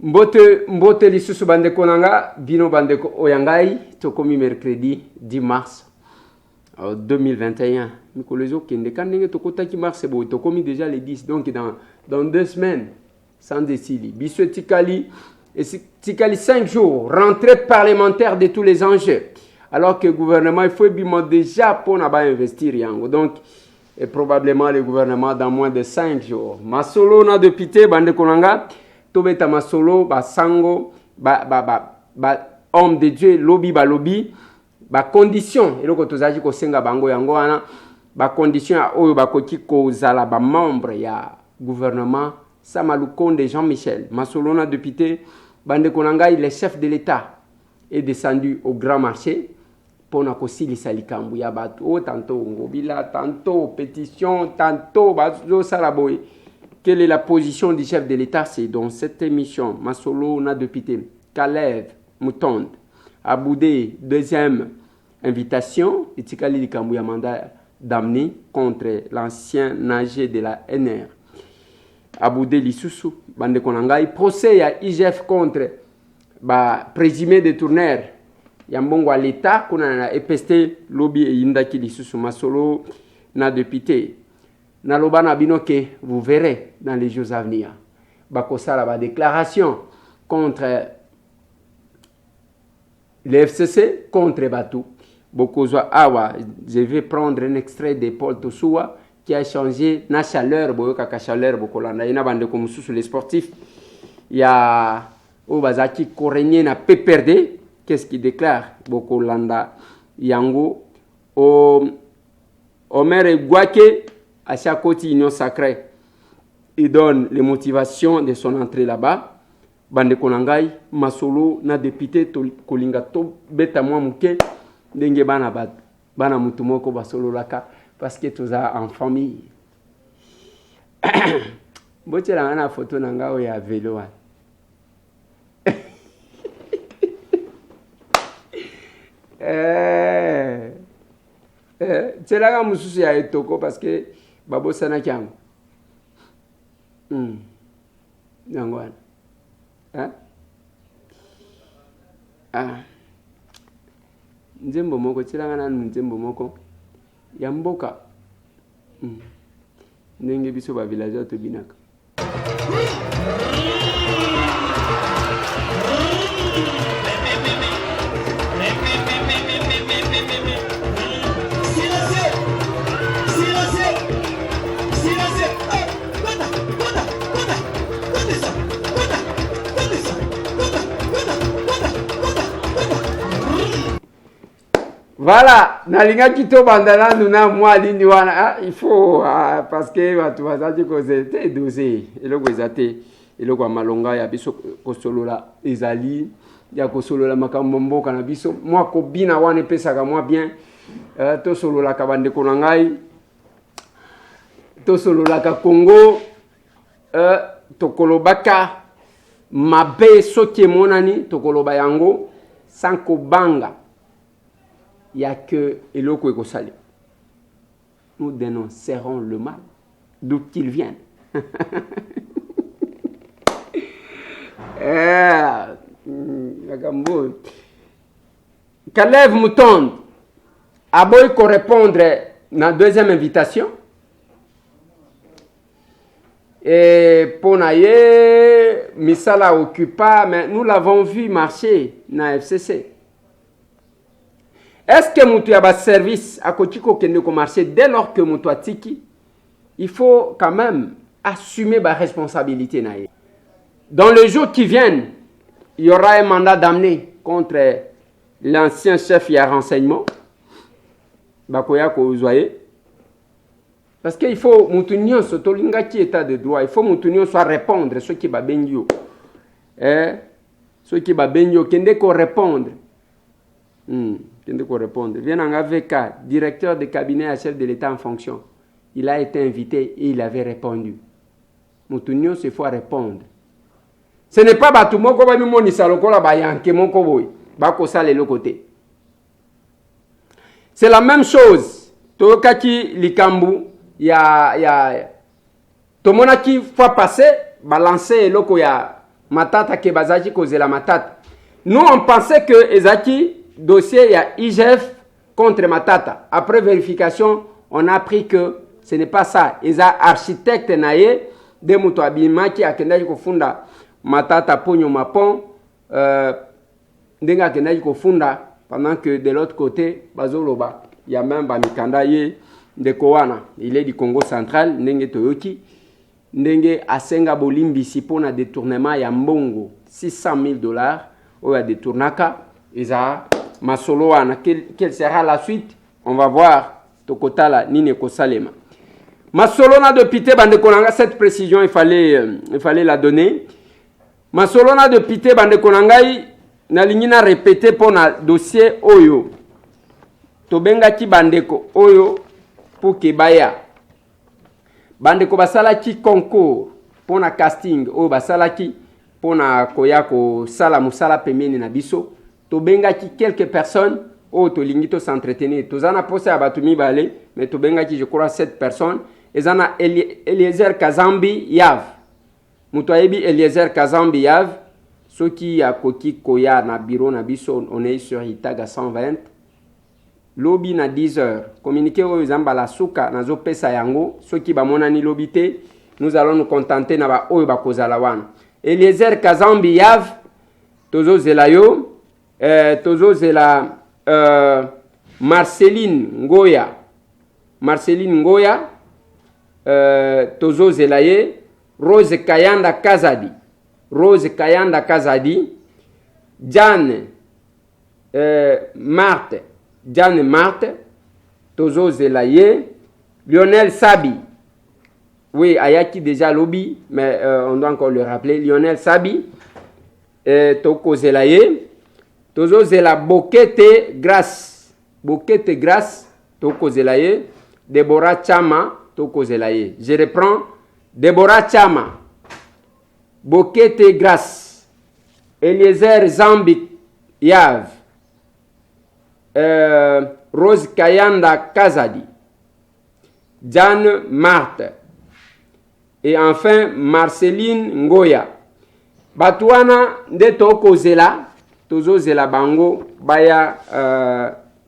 Mbote lisusu bandeko nanga, bino bandeko oyangai, tokomi mercredi 10 mars 2021. Mikolezo kende kandenge tokota ki mars bo tokomi déjà les 10, donc dans 2 semaines sans décili. Biso tikali 5 jours, rentrée parlementaire de tous les enjeux. Alors que le gouvernement il faut déjà pour investir yango. Donc et probablement le gouvernement dans moins de 5 jours. Masolo na député bandeko nanga Tobeta Masolo, Sango, homme de Dieu, lobby, condition, et donc tozaji ko senga bango yango wana, condition a oyo bakoti ko zala membre ya gouvernement Samalukonde Jean-Michel. Masolo na député, bande konanga, le chef de l'État est descendu au grand marché pour na kosilisa likambu ya bato, tantôt ngobila, tantôt pétition, tantôt bazo salaboy. Quelle est la position du chef de l'État? C'est dans cette émission. Masolo na député. Kalev Moutonde. Aboudé, deuxième invitation. Et Tikali Likambouya mandat d'amener contre l'ancien nager de la NR. Aboudé Lissoussou. Bande Konangai. Procès à IGF contre présumé détourneur. Yambongo à l'État. Qu'on a épesté lobby et Yindaki Lissoussou. Masolo na député. Nalobana binoke, vous verrez dans les jours à venir. Bakosala ba déclaration contre le FCC, contre Batou. Bokozwa Awa, je vais prendre un extrait de Paul Tosoua qui a changé na chaleur, boyoka chaleur, bokolanda. Il y a bande comme sous les sportifs. Il y a Obazaki Korenye na PPRD. Qu'est-ce qu'il déclare? Bokolanda Yango. Omer Gouake. À chaque côté, union sacrée, il donne les motivations de son entrée là-bas. Bande Konangai, Masolo, na député, Kolinga, to, beta moi mouke, denge bana mutumoko basolo laka, parce que tous en famille. Bote la ngana photo nanga o ya vélo. C'est là que je suis à Etoko parce que Babo sana kyangu. Nangwana. Nzembo moko chilanga nzembo moko ya mboka. Ndenge biso ba villageois to binaka. Voilà, nalinga kito bandana nuna mwa lini wana il faut parce que watu wazaji kozete dossier eloko ezate eloko malonga ya biso kosolola ezali ya kosolola makambo mboka na biso mwa kobina wana pesaka mwa bien to solola ka bande konangai to solola ka Congo to kolobaka mabe soki monani to koloba yango sanko banga. Il n'y a que Eloko Ekosali. Nous dénoncerons le mal, d'où qu'il vienne. Kalev Moutonde a beau répondre à la deuxième invitation. Et Ponaye, Misala occupa, mais nous l'avons vu marcher dans la FCC. Est-ce que Moutou a un service à Kotiko Kende ko marché dès lors que Moutou a tiki? Il faut quand même assumer ma responsabilité. Dans les jours qui viennent, il y aura un mandat d'amener contre l'ancien chef et renseignement. Bakoya Kouzwaye. Parce qu'il faut Moutounion Sotolinga qui état de droit. Il faut Moutounion soit répondre à ceux qui va benyo. Ceux qui va benyo, Kende ko répondre. Kende ko répondre. Vient en AVK, directeur de cabinet à chef de l'État en fonction. Il a été invité et il avait répondu. Moutounion, il faut répondre. Ce n'est pas Batumoko Bamimoni Salokola Bayanke Mokoboy. Bakosa le côté. C'est la même chose. Tokaki Likambu, ya Tomonaki fois passé, balancer loko ya matata ke bazaki kozela matata. Nous on pensait que ezaki dossier ya IGF contre Matata. Après vérification, on a appris que ce n'est pas ça. Eza architecte naye de muto abimaki akendaki kofunda Matata ponyo mapon ndenga akendaki kofunda pendant que de l'autre côté bazoloba il y a même bamikanda ye de Kowana, il est du Congo central ndenge toyoki ndenge asenga bolimbisi pona détournement ya mbongo $600,000 oya détournaka eza masolo wana. Quelle sera la suite? On va voir tokotala nini kosalema masolo na dopité bande konanga. Cette précision il fallait la donner. Masolo na dopité bande konangai na lingina répéter pour na dossier oyo tobengaki bandeko oyo pour que baya bandeko basalaki concours pour na casting oyo basalaki pour na koya ko sala musala pemeni na biso. Tobengaki quelques personnes au tolingi to s'entretenir. Tozana posé à batumi balé, mais tobengaki je crois 7 personnes. Ezana Eliezer Kazambi Yav. Mutoyebi Eliezer Kazambi Yav. Ceux qui a koki koya na bureau na biso, on est sur Itaga 120. Lobby na 10h. Communiquer au zamba la souka na zo pesa yango. Ceux qui ba monani lobité, nous allons nous contenter na ba oyo ba kozala wana. Eliezer Kazambi Yav. Tozo zelayo. Tozo zela Marceline Ngoya. Tozo zelaye Rose Kayanda Kazadi. Jane Marthe. Tozo zelaye Lionel Sabi. Oui, Ayaki déjà lobby, mais on doit encore le rappeler. Lionel Sabi. Toko zelaye Tozo zela Bokete Grace, Toko zelaye, Deborah Chama, Toko zelaye. Je reprends, Deborah Chama, Bokete Grace, Eliezer Zambi Yav, Rose Kayanda Kazadi, Jeanne Marthe, et enfin Marceline Ngoya. Batouana de Toko zela. Tozo zela bango baya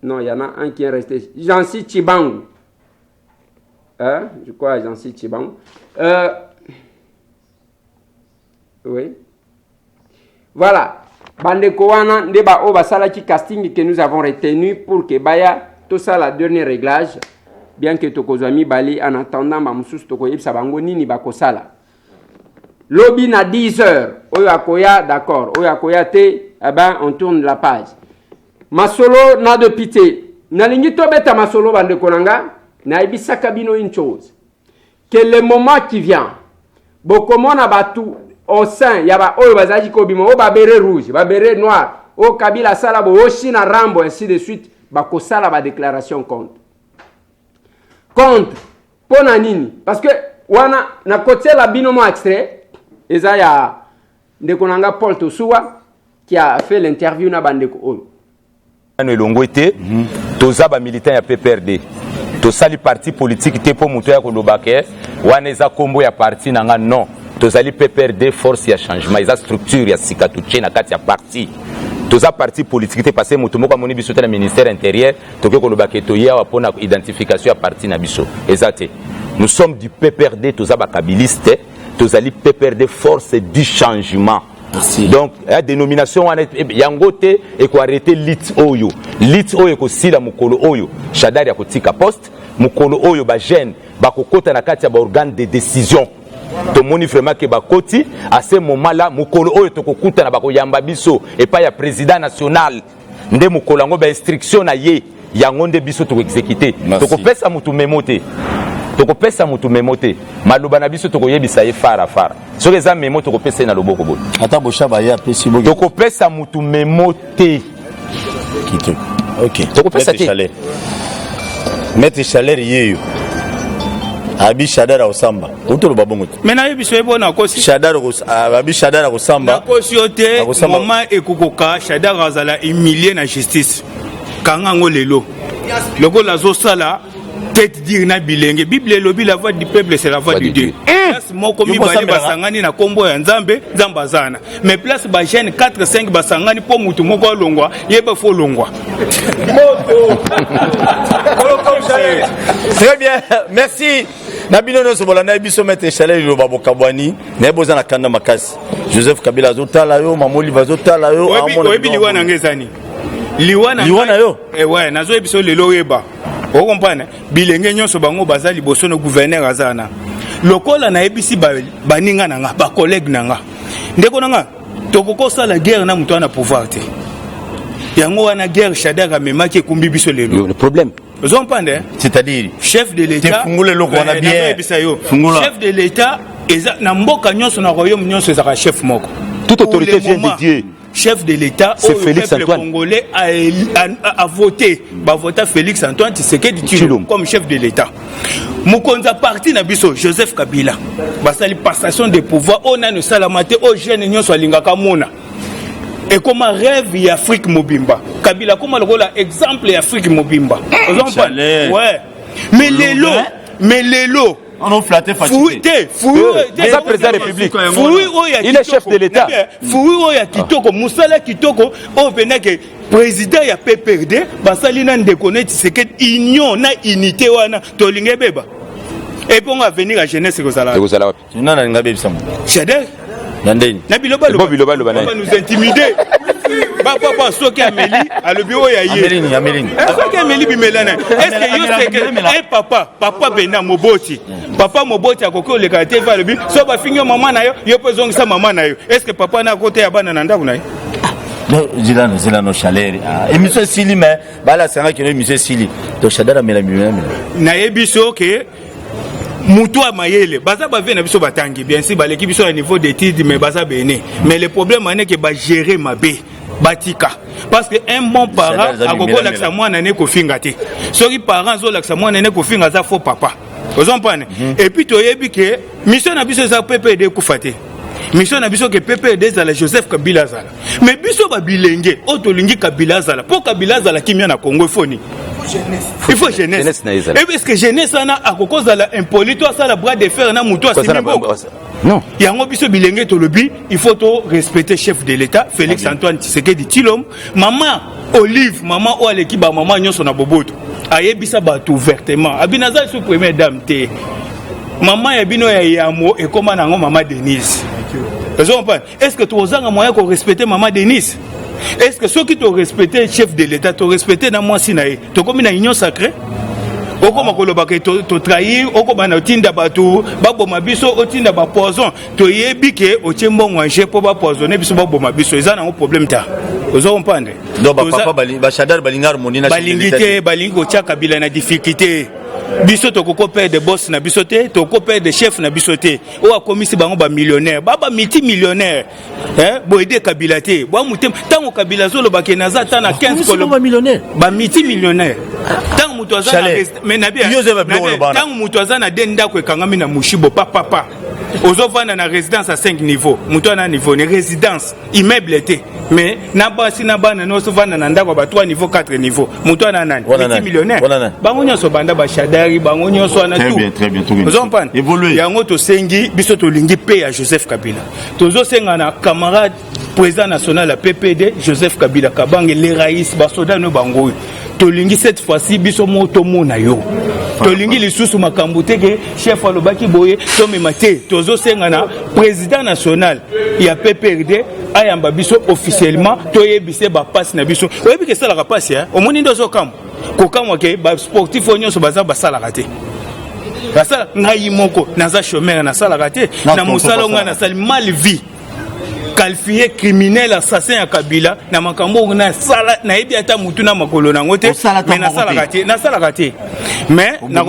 non, il y en a un qui est resté. Jansi Chibangu. Je crois Jansi Chibangu. Oui. Voilà. Bande Kowana ndeba oba salaki casting que nous avons retenu pour que baya tout ça la dernier réglage bien que tokozami bali en attendant ba mususu tokoyebisa bango nini bakosala. Lobby na 10h. Oyo akoya d'accord. Oyo akoya te. Eh ben, on tourne la page. Masolo na de pité. Na lingi tobeta masolo bande konanga. Na ibisaka bino une chose. Que le moment qui vient. Bokomona batu au sein. Yaba oyo bazaji kobimo. O ba beret rouge. Ba beret noir. O kabila sala bo. O china rambo. Ainsi de suite. Bako sala ba déclaration contre. Contre. Pona nini. Parce que wana na kote la binomo extrait. Eza ya ndekonanga Paul Tosuwa qui a fait l'interview na bandeko oyo. Ano elongo ete toza ba militant ya PPRD. To sali parti politique te po muto ya kolobake wana eza kombo ya parti nanga non. Tozali PPRD force ya changement, eza structure ya sikatuche na kati ya parti. Toza parti politique te passé muto moko moni biso te na ministère intérieur to ke kolobake to ya pona identification ya parti na biso. Ezate. Nous sommes du PPRD toza ba kabiliste. Tozali PPRD force du changement. Merci. Donc la dénomination yangote et ko arrêter lit oyo ko sila mukolo oyo shadari ya kotika poste mukolo oyo ba jeune ba kokota na kati ya ba organe de décision to moni vraiment que ba koti à ce moment là mukolo oyo to kokuta na ba koyamba biso et pas ya président national nde mukolo ngo ba instruction na ye yango nde biso to exécuter to ko pesa mutu memote. Tokopesa mutu memote maloba na biso tokoyebisa ye fara soki eza memo tokopesa na loboko boye ata boshaba ya pesi boye tokopesa mutu memote kite. OK, tokopesa te Maître Chaleur yeyo abi shadara osamba utolo babongo mena yebiso ebona kosi shadara abi shadara osamba kosi yote moma ekokoka shadara azala humilié na justice kanga ngo lelo loko la zo sala tête dire na bilenge Bible lobi la voix du peuple c'est la voix de Dieu. Place moko mibale basangani na kombo ya Nzambe Nzambazana. Mais place ba jeune 4 5 basangani po mutu moko longwa yeba fo longwa. Très bien, merci. Nabino no sobola na biso mete chaleur lo babokabwani na boza na kanda makasi. Joseph Kabila zotala yo, Mamoli bazotala yo, amona. Oyebi liwana ngezani. Liwana yo. Ouais, nazo ebiso lelo yeba. O comprendre? Bilenge nyonso bango baza liboso no gouverneur azana. Lokola na ebisi baninga nanga, ba collègue nanga. Ndeko nanga, tokoko sala guerre na mutu na pouvoir te. Yango wana guerre Shadara memaki kumbi biso lelo. Le problème. Vous comprenez? C'est-à-dire chef de l'État. Chef de l'État na mboka nyonso na royaume nyonso ezaka chef moko. Toute autorité vient de Dieu. Chef de l'État, c'est Félix le peuple Antoine congolais a voté. Ba voté Félix Antoine Tshisekedi Tshilombo comme chef de l'État. Mukonza parti na biso Joseph Kabila. Basali passation de pouvoir on a ne salamate au jeune nyonso alingaka mona. Et comme un rêve y Afrique Mobimba. Kabila comme le exemple y Afrique Mobimba. Ouais. Mais les lots. On a flatté fatigué. Mais ça président République. Il est chef de l'État. Fouille ya kitoko musala kitoko o benake président ya PPRD basali na ndekone Tshisekedi union na unité wana tolinge beba. Et puis on va venir à jeunesse kozala. Non na ngabe bisamo. Shader Nandeni. Nabiloba nous intimider. Papa soki Amélie à le bureau ya yé. Amélie. Soki Amélie bimelana. Est-ce que yo c'est que papa Bena Moboti. Papa Moboti akoko le kate va le bi so ba fingo maman na yo pozong sa maman na yo. Est-ce que papa na côté ya bana nanda kuna? Non, Zilano chaleur. Et monsieur Sili mais bala sanga ki monsieur Sili. Donc Shadara mela mela. Na yebiso ke Moutoua Mayele, baza ba vient na biso batangi bien sûr baleki biso à niveau d'études mais baza béné. Mais le problème est que ba gérer mabé batika parce que un bon parent akoko la sa mwana ne ko finga te. Soki parents zo la sa mwana ne ko finga za faux papa. Vous comprenez? Et puis toyebi que mission na biso za PPD ku faté. Mission na biso que PPD za la Joseph Kabila za. Mais biso ba bilenge otolingi Kabila za la. Pour Kabila za la kimia na Congo foni. Il faut jeunesse. Et est-ce que jeunesse ana à cause de l'impolite ça la bras de fer na muto asimbo. Non. Yango biso bilenge to lobi, il faut to respecter chef de l'État Félix Antoine Tshisekedi Tshilombo, maman Olive, maman o aleki ba maman nyonso na boboto. Ayebisa ba tout ouvertement. Abinaza sous première dame te. Maman ya bino ya yamo et comment nango maman Denise. Est-ce que tu os un moyen de respecter maman Denise? Est-ce que ceux qui t'ont respecté chef de l'État t'ont respecté dans moi sinaï? T'as comme une union sacrée? Au comme t'as trahi, au comme un tinda batou, babo mabiso, au tinda ba poison. T'as yébike au timbon manger pour ba poisonner biso babo mabiso. Ils ont un problème ta. Vous avez compris? Donc papa Bachadar balingar monina. Balingité, balingo tcha Kabila na difficulté. Biso to koko père de boss na bisoté, to koko père de chef na bisoté. O a commis bango ba millionnaire, baba multimillionnaire. Hein, bo aider Kabila té. Bo mutem, tango Kabila zo lo bakenaza tana 15 kolo ba millionnaire. Ba multimillionnaire. Tango mutoza na mais na bien. Tango mutoza na denda ko kangami na mushibo papa. Ozovana na résidence à 5 niveaux. Muto na niveau ne résidence immeuble été. Mais na basi na bana no sovana na ndako ba 3 niveaux 4 niveaux. Muto na nani? Multimillionnaire. Bango nyoso banda ba Shadari bango nyoso na tout. Très bien. Vous comprenez? Évoluer. Yango to sengi biso to lingi pe ya Joseph Kabila. Tozo senga na camarade président national à PPD Joseph Kabila Kabange les raïs basoda no bango. To lingi cette fois-ci biso moto mona yo. To lingi lisusu makambo te ke chef alobaki boye to memate tozo senga na président national ya PPRD ayamba biso officiellement to yebise ba passe na biso. Oyebi ke sala ka passe ya. Omoni ndo zo kam. Kokamwa ke ba sportif onyoso baza basala kate. Basala ngai moko naza chômeur na sala kate na musala nga na sali mal vie. Qualifié criminel assassin à Kabila na makambo na sala na ebi ata mutu na makolo na ngote mais na sala kate mais na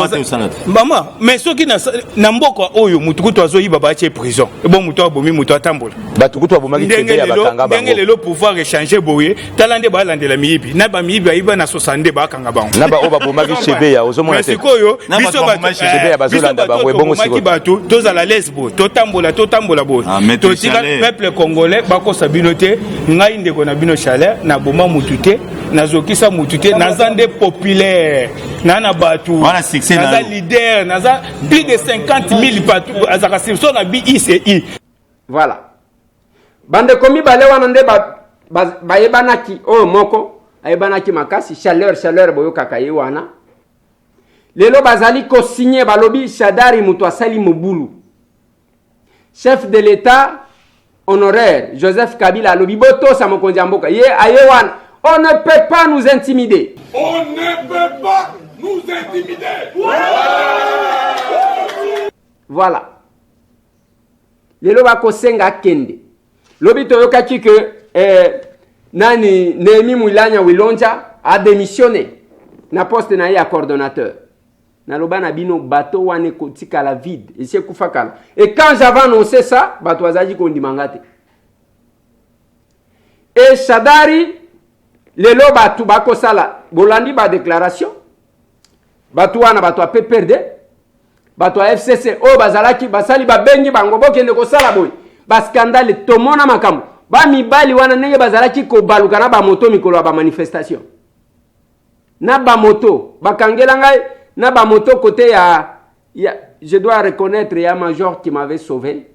mama mais soki na mboko oyo mutu kuto azo yiba ba che prison e bon mutu abomi mutu atambola batu kuto abomaki tebe ya bakanga bango ndenge lelo pouvoir échanger boye talande ba landela miyibi na ba miyibi iba na 60 ba kanga bango na ba oba bomaki chebe ya ozomona te sikoyo biso ba chebe ya bazolanda bango e bongo sikoyo batu toza la lesbo to tambola bo to tika peuple Congo congolais bako sabinote ngai ndeko na bino chaleur na boma mutute na zokisa mutute na zande populaire na batu voilà succès na leader na za plus de 50 000 batu azaka so na BICI. Voilà. Bande komi bale wana nde ba yebanaki o moko ayebanaki makasi chaleur boyo kakaye wana. Lelo bazali ko signer balobi Shadari mutu asali mobulu. Chef de l'État honoraire Joseph Kabila alobi boto sa mokonzi mboka ye aye wana. On ne peut pas nous intimider. On ne peut pas nous intimider. Voilà. Lelo bako senga kende. Lobi toyokaki que nani Nehemi Mwilanya Wilonja a démissionné na poste na ya coordonnateur. Na loba na bino bateau wane kotika la vide et c'est kufakala. Et quand j'avais annoncé ça, bateau azaji kondimangate. Et Shadari lelo batu bako sala bolandi ba déclaration. Bateau wana bateau PPRD, bateau FCC o bazalaki basali ba bengi bango bokende ko sala boy. Ba scandale tomona makamu. Ba mibali wana nenge bazalaki ko baluka na ba moto mikolo ba manifestation. Na ba moto bakangela ngai na ba moto côté je dois reconnaître il y a un major qui m'avait sauvé.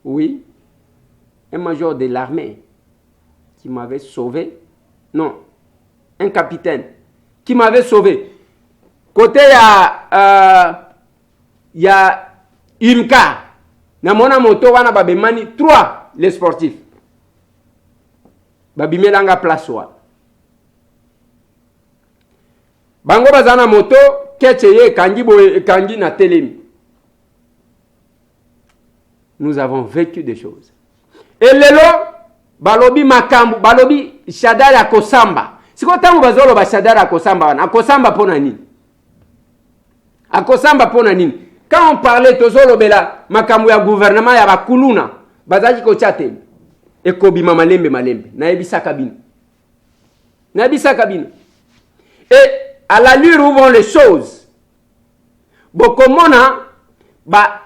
Oui. Un major de l'armée qui m'avait sauvé. Non. Un capitaine qui m'avait sauvé. Côté il y a Imka. Na mona moto wana babemani 3 les sportifs. Babimelanga place wa. Bango bazana moto ketcheye kangi na telemi. Nous avons vécu des choses. Et lelo balobi makambu balobi Shadari akosamba. Siko tangu bazolo ba Shadari akosamba wana. Akosamba pona nini? Akosamba pona nini? Quand on parlait tozolo bela makambu ya gouvernement ya bakuluna bazaki ko chate. Ekobima malembe na ebisa kabine. Na ebisa kabine. Et à l'allure où vont les choses, bokomona ba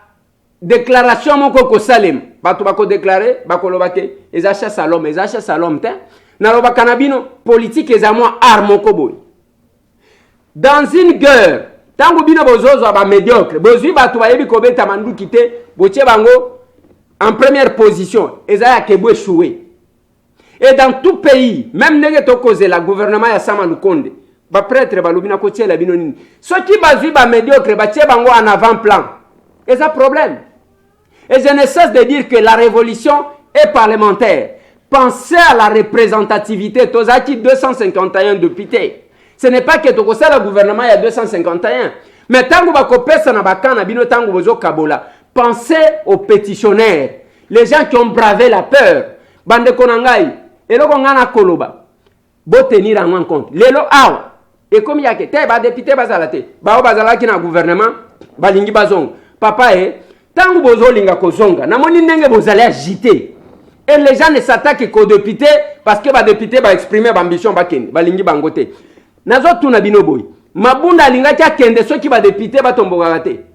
déclaration moko ko salem, bato bako déclarer bako lobake ezacha salom te na lobaka na bino politique ezamwa arme ko boy. Dans une guerre, tango bino bozozo ba médiocre, bozui bato ba yebi ko beta mandu kité, botie bango en première position, ezaya kebwe choué. Et dans tout pays, même nenge to cause la gouvernement ya Sama Lukonde, ba prêtre ba lobina ko tiela bino nini. Ceux qui bazui ba médiocre ba tie bango en avant-plan. Et ça problème. Et je ne cesse de dire que la révolution est parlementaire. Pensez à la représentativité. Tozaki 251 députés. Ce n'est pas que toko le gouvernement il y a 251. Mais tango ba kopesa na bakana bino tango bozo kabola. Pensez aux pétitionnaires, les gens qui ont bravé la peur. Bande konangai, eloko ngana koloba. Bo tenir en compte. Lelo awa. Et comme yake te ba député bazalate. Ba bazalaki na gouvernement, balingi bazong. Papa tango bozo linga kozonga. Na moni ndenge bozale agiter. Et les gens ne s'attaquent qu'aux députés parce que ba député ba exprimer ba ambition ba ken, balingi bangote. Nazo tuna bino boy. Mabunda linga tia kende so ki ba député ba tomboka te.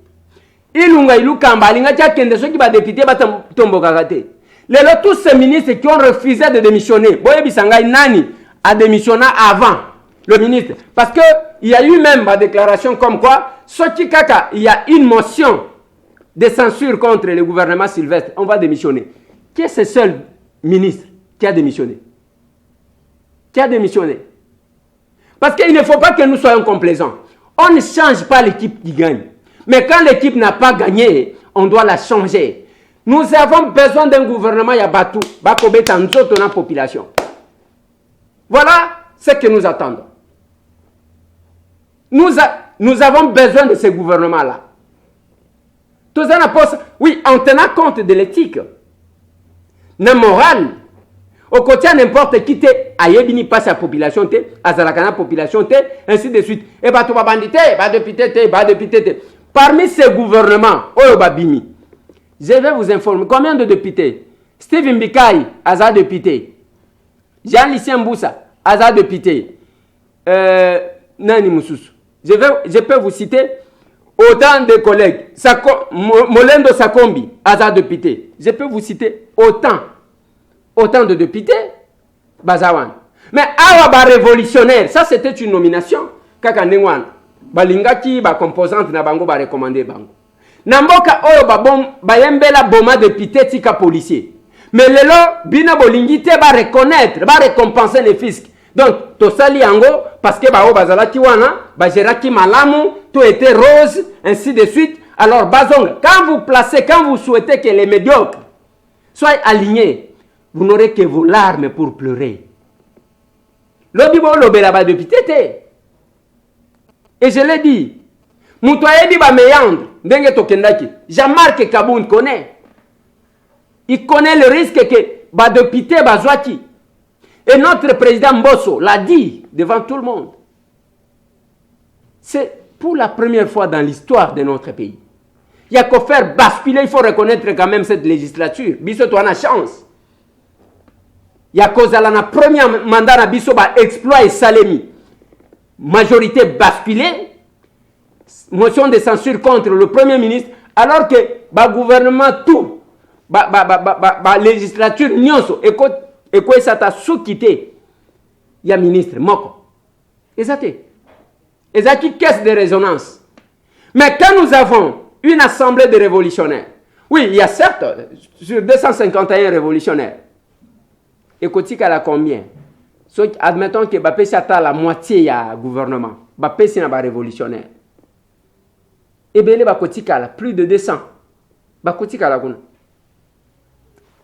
Ilunga ilukamba linga tia kende so ki ba député ba tomboka te. Lelo tous ces ministres qui ont refusé de démissionner. Boye bisangai nani a démissionné avant le ministre parce que il y a eu même ma déclaration comme quoi Soki Kaka, il y a une motion de censure contre le gouvernement Sylvestre, on va démissionner. Qui est ce seul ministre qui a démissionné? Qui a démissionné? Parce qu'il ne faut pas que nous soyons complaisants. On ne change pas l'équipe qui gagne. Mais quand l'équipe n'a pas gagné, on doit la changer. Nous avons besoin d'un gouvernement Yabatou, Bakobe Tanzoto dans la population. Voilà ce que nous attendons. Nous avons besoin de ce gouvernement-là. Oui, en tenant compte de l'éthique, la morale, au côté n'importe qui te ayebini passe à la population, à population, ainsi de suite. Et bah, tu vas banditer, bah, député. Parmi ces gouvernements, oh, babimi, je vais vous informer combien de députés. Steve Mbikai, Aza député. Jean-Lucien Mboussa, Aza député. Nani Moussous. Je peux vous citer autant de collègues. Molendo Sakombi, Aza député. Je peux vous citer autant autant de députés, Bazawan. Mais awa révolutionnaire, ça c'était une nomination. Kaka Nengwan, balingaki ba composante na bango ba recommander bango. Namboka oyo ba yembela boma député tika policier. Mais lelo bina bolingi te ba reconnaître, ba récompenser les fiscs. Donc to sali yango parce que ba o bazalaki wana, ba geraki malamu, tout était rose, ainsi de suite. Alors Bazong, quand vous placez, quand vous souhaitez que les médiocres soient alignés, vous n'aurez que vos larmes pour pleurer. L'odibo lobela ba député te. Et je l'ai dit, Moutoyebi ba méandre, ndenge tokendaki. Jean-Marc Kaboun connaît. Il connaît le risque que ba député bazwaki. Et notre président Mbosso l'a dit devant tout le monde. C'est pour la première fois dans l'histoire de notre pays. Il y a qu'à faire basculer, il faut reconnaître quand même cette législature. Biso to ana chance. Il y a cause à la premier mandat na biso ba exploit et salemi. Majorité basculée, motion de censure contre le Premier ministre, alors que le gouvernement tout, la législature nyonso, et quoi ça t'a sous-quitté, il y a ministre, moko. Et ça qui caisse de résonance. Mais quand nous avons une assemblée de révolutionnaires, oui, il y a certes, sur 251 révolutionnaires, et Kotika la combien? Admettons que Bapé Chata la moitié ya gouvernement. Bapé c'est un révolutionnaire. Et bien les Bakotika la plus de 200. Bakotika la kuna.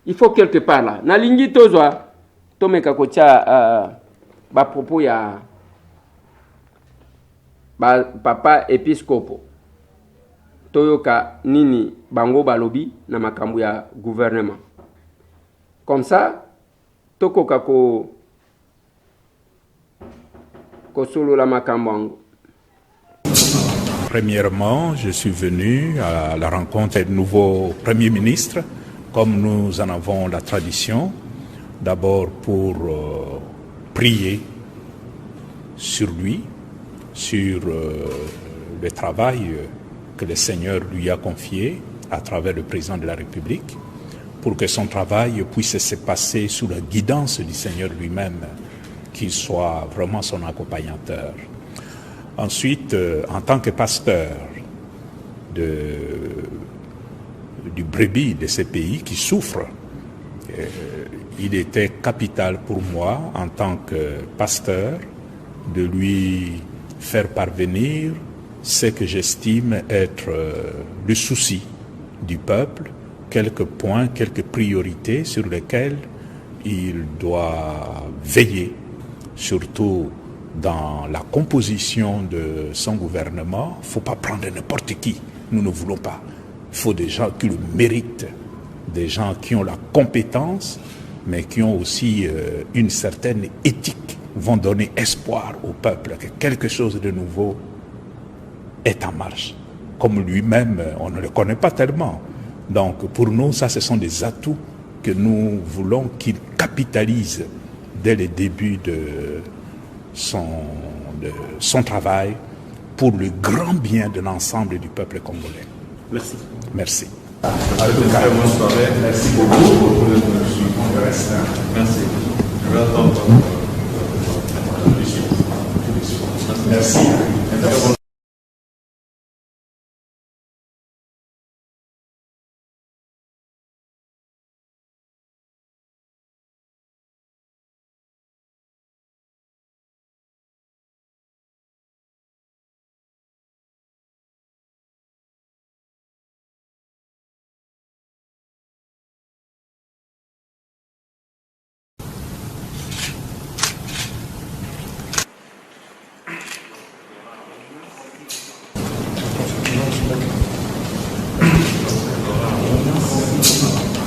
Il faut quelque part là. Na lingi tozwa tomeka kocha ba propos ya ba papa épiscopo. Toyoka nini bango balobi na makambo ya gouvernement. Comme ça tokoka ko Premièrement, je suis venu à la rencontre du nouveau Premier ministre, comme nous en avons la tradition, d'abord pour prier sur lui, sur le travail que le Seigneur lui a confié à travers le président de la République, pour que son travail puisse se passer sous la guidance du Seigneur lui-même, qu'il soit vraiment son accompagnateur. Ensuite, en tant que pasteur du brebis de ces pays qui souffrent, il était capital pour moi, en tant que pasteur, de lui faire parvenir ce que j'estime être le souci du peuple, quelques points, quelques priorités sur lesquelles il doit veiller, surtout dans la composition de son gouvernement. Il ne faut pas prendre n'importe qui, nous ne voulons pas. Il faut des gens qui le méritent, des gens qui ont la compétence, mais qui ont aussi une certaine éthique, vont donner espoir au peuple que quelque chose de nouveau est en marche. Comme lui-même, on ne le connaît pas tellement. Donc pour nous, ça, ce sont des atouts que nous voulons qu'il capitalise dès le début de son travail pour le grand bien de l'ensemble du peuple congolais. Merci. Merci. Merci beaucoup. Merci. Je vais attendre. Merci.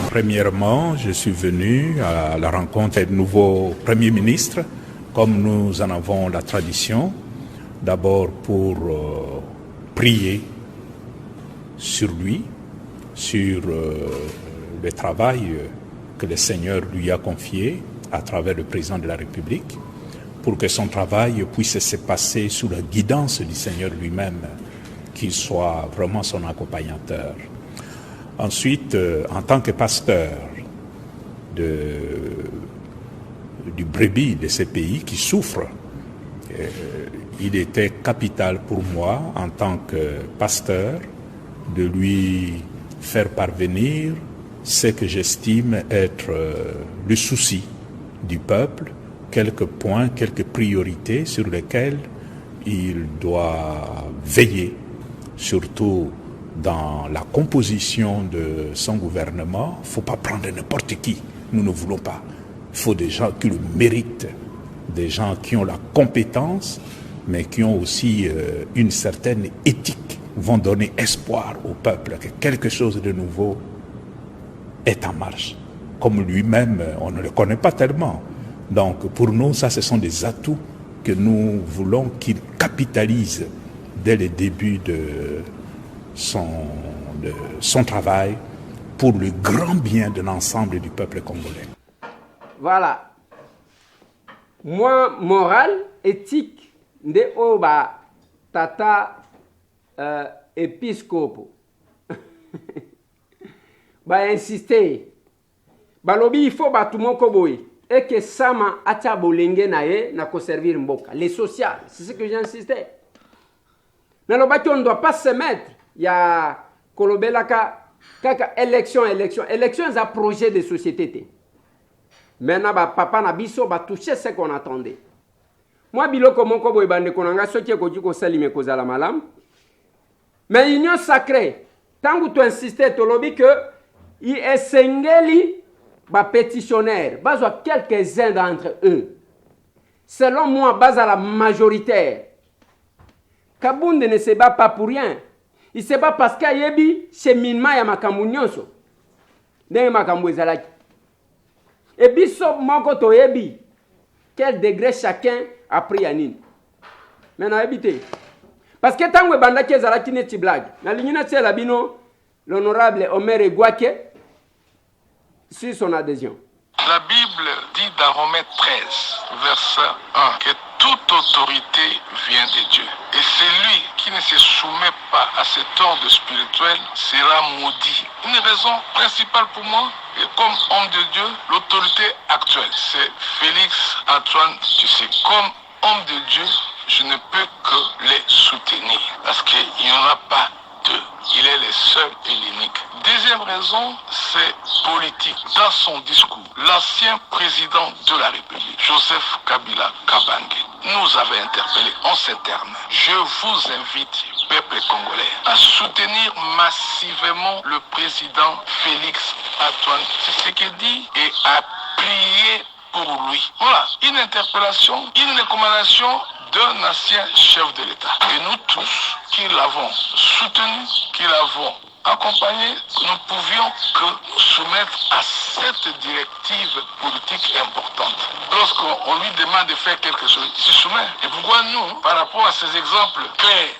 Premièrement, je suis venu à la rencontre du nouveau Premier ministre, comme nous en avons la tradition, d'abord pour prier sur lui, sur le travail que le Seigneur lui a confié à travers le président de la République, pour que son travail puisse se passer sous la guidance du Seigneur lui-même, qu'il soit vraiment son accompagnateur. Ensuite, en tant que pasteur du brebis de ces pays qui souffrent. Il était capital pour moi, en tant que pasteur, de lui faire parvenir ce que j'estime être le souci du peuple, quelques points, quelques priorités sur lesquelles il doit veiller, surtout dans la composition de son gouvernement. Il ne faut pas prendre n'importe qui, nous ne voulons pas. Il faut des gens qui le méritent, des gens qui ont la compétence, mais qui ont aussi une certaine éthique, vont donner espoir au peuple que quelque chose de nouveau est en marche. Comme lui-même, on ne le connaît pas tellement. Donc pour nous, ça, ce sont des atouts que nous voulons qu'il capitalise dès le début de son travail pour le grand bien de l'ensemble du peuple congolais. Voilà. Moi, morale, éthique, de oba tata épiscopo. Ba insister. Balobi il faut batumo koboy. Et que sama acha bolenge nae na ko servir mboka. Les sociales, c'est ce que j'ai insisté. Mais le bâton ne doit pas se mettre. Il y a kolobelaka kaka élection c'est un projet de société. Maintenant papa na biso ba toucher ce qu'on attendait. Moi biloko moko boy bande konanga soki ko diko salime ko zala malam. Mais union sacrée, tant que tu insistais to lobi que il est sengeli ba pétitionnaire, bazwa quelques-uns d'entre eux. Selon moi, base à la majoritaire. Kabunde ne se bat pas pour rien. Il se bat parce qu'il y a un cheminement ya makambu nyonso. Ndenge makambu ezalaki. Et biso moko to yebi. Quel degré chacun a pris à nini. Maintenant habité. Parce que tant que bandaki ezalaki neti blague. Na lignina tsela bino l'honorable Omer Egwake sur son adhésion. La Bible dit dans Romains 13, verset 1, que toute autorité vient de Dieu. Et celui qui ne se soumet pas à cet ordre spirituel sera maudit. Une raison principale pour moi, et comme homme de Dieu, l'autorité actuelle, c'est Félix Antoine Tshisekedi. Comme homme de Dieu, je ne peux que les soutenir, parce qu'il n'y en a pas deux. Il est le seul et l'unique. Deuxième raison, c'est politique. Dans son discours, l'ancien président de la République, Joseph Kabila Kabange, nous avait interpellé en ces termes. Je vous invite, peuple congolais, à soutenir massivement le président Félix Antoine Tshisekedi et à prier pour lui. Voilà, une interpellation, une recommandation d'un ancien chef de l'État. Et nous tous, qui l'avons soutenu, qui l'avons accompagné, nous pouvions que nous soumettre à cette directive politique importante. Lorsqu'on lui demande de faire quelque chose, il se soumet. Et pourquoi nous, par rapport à ces exemples,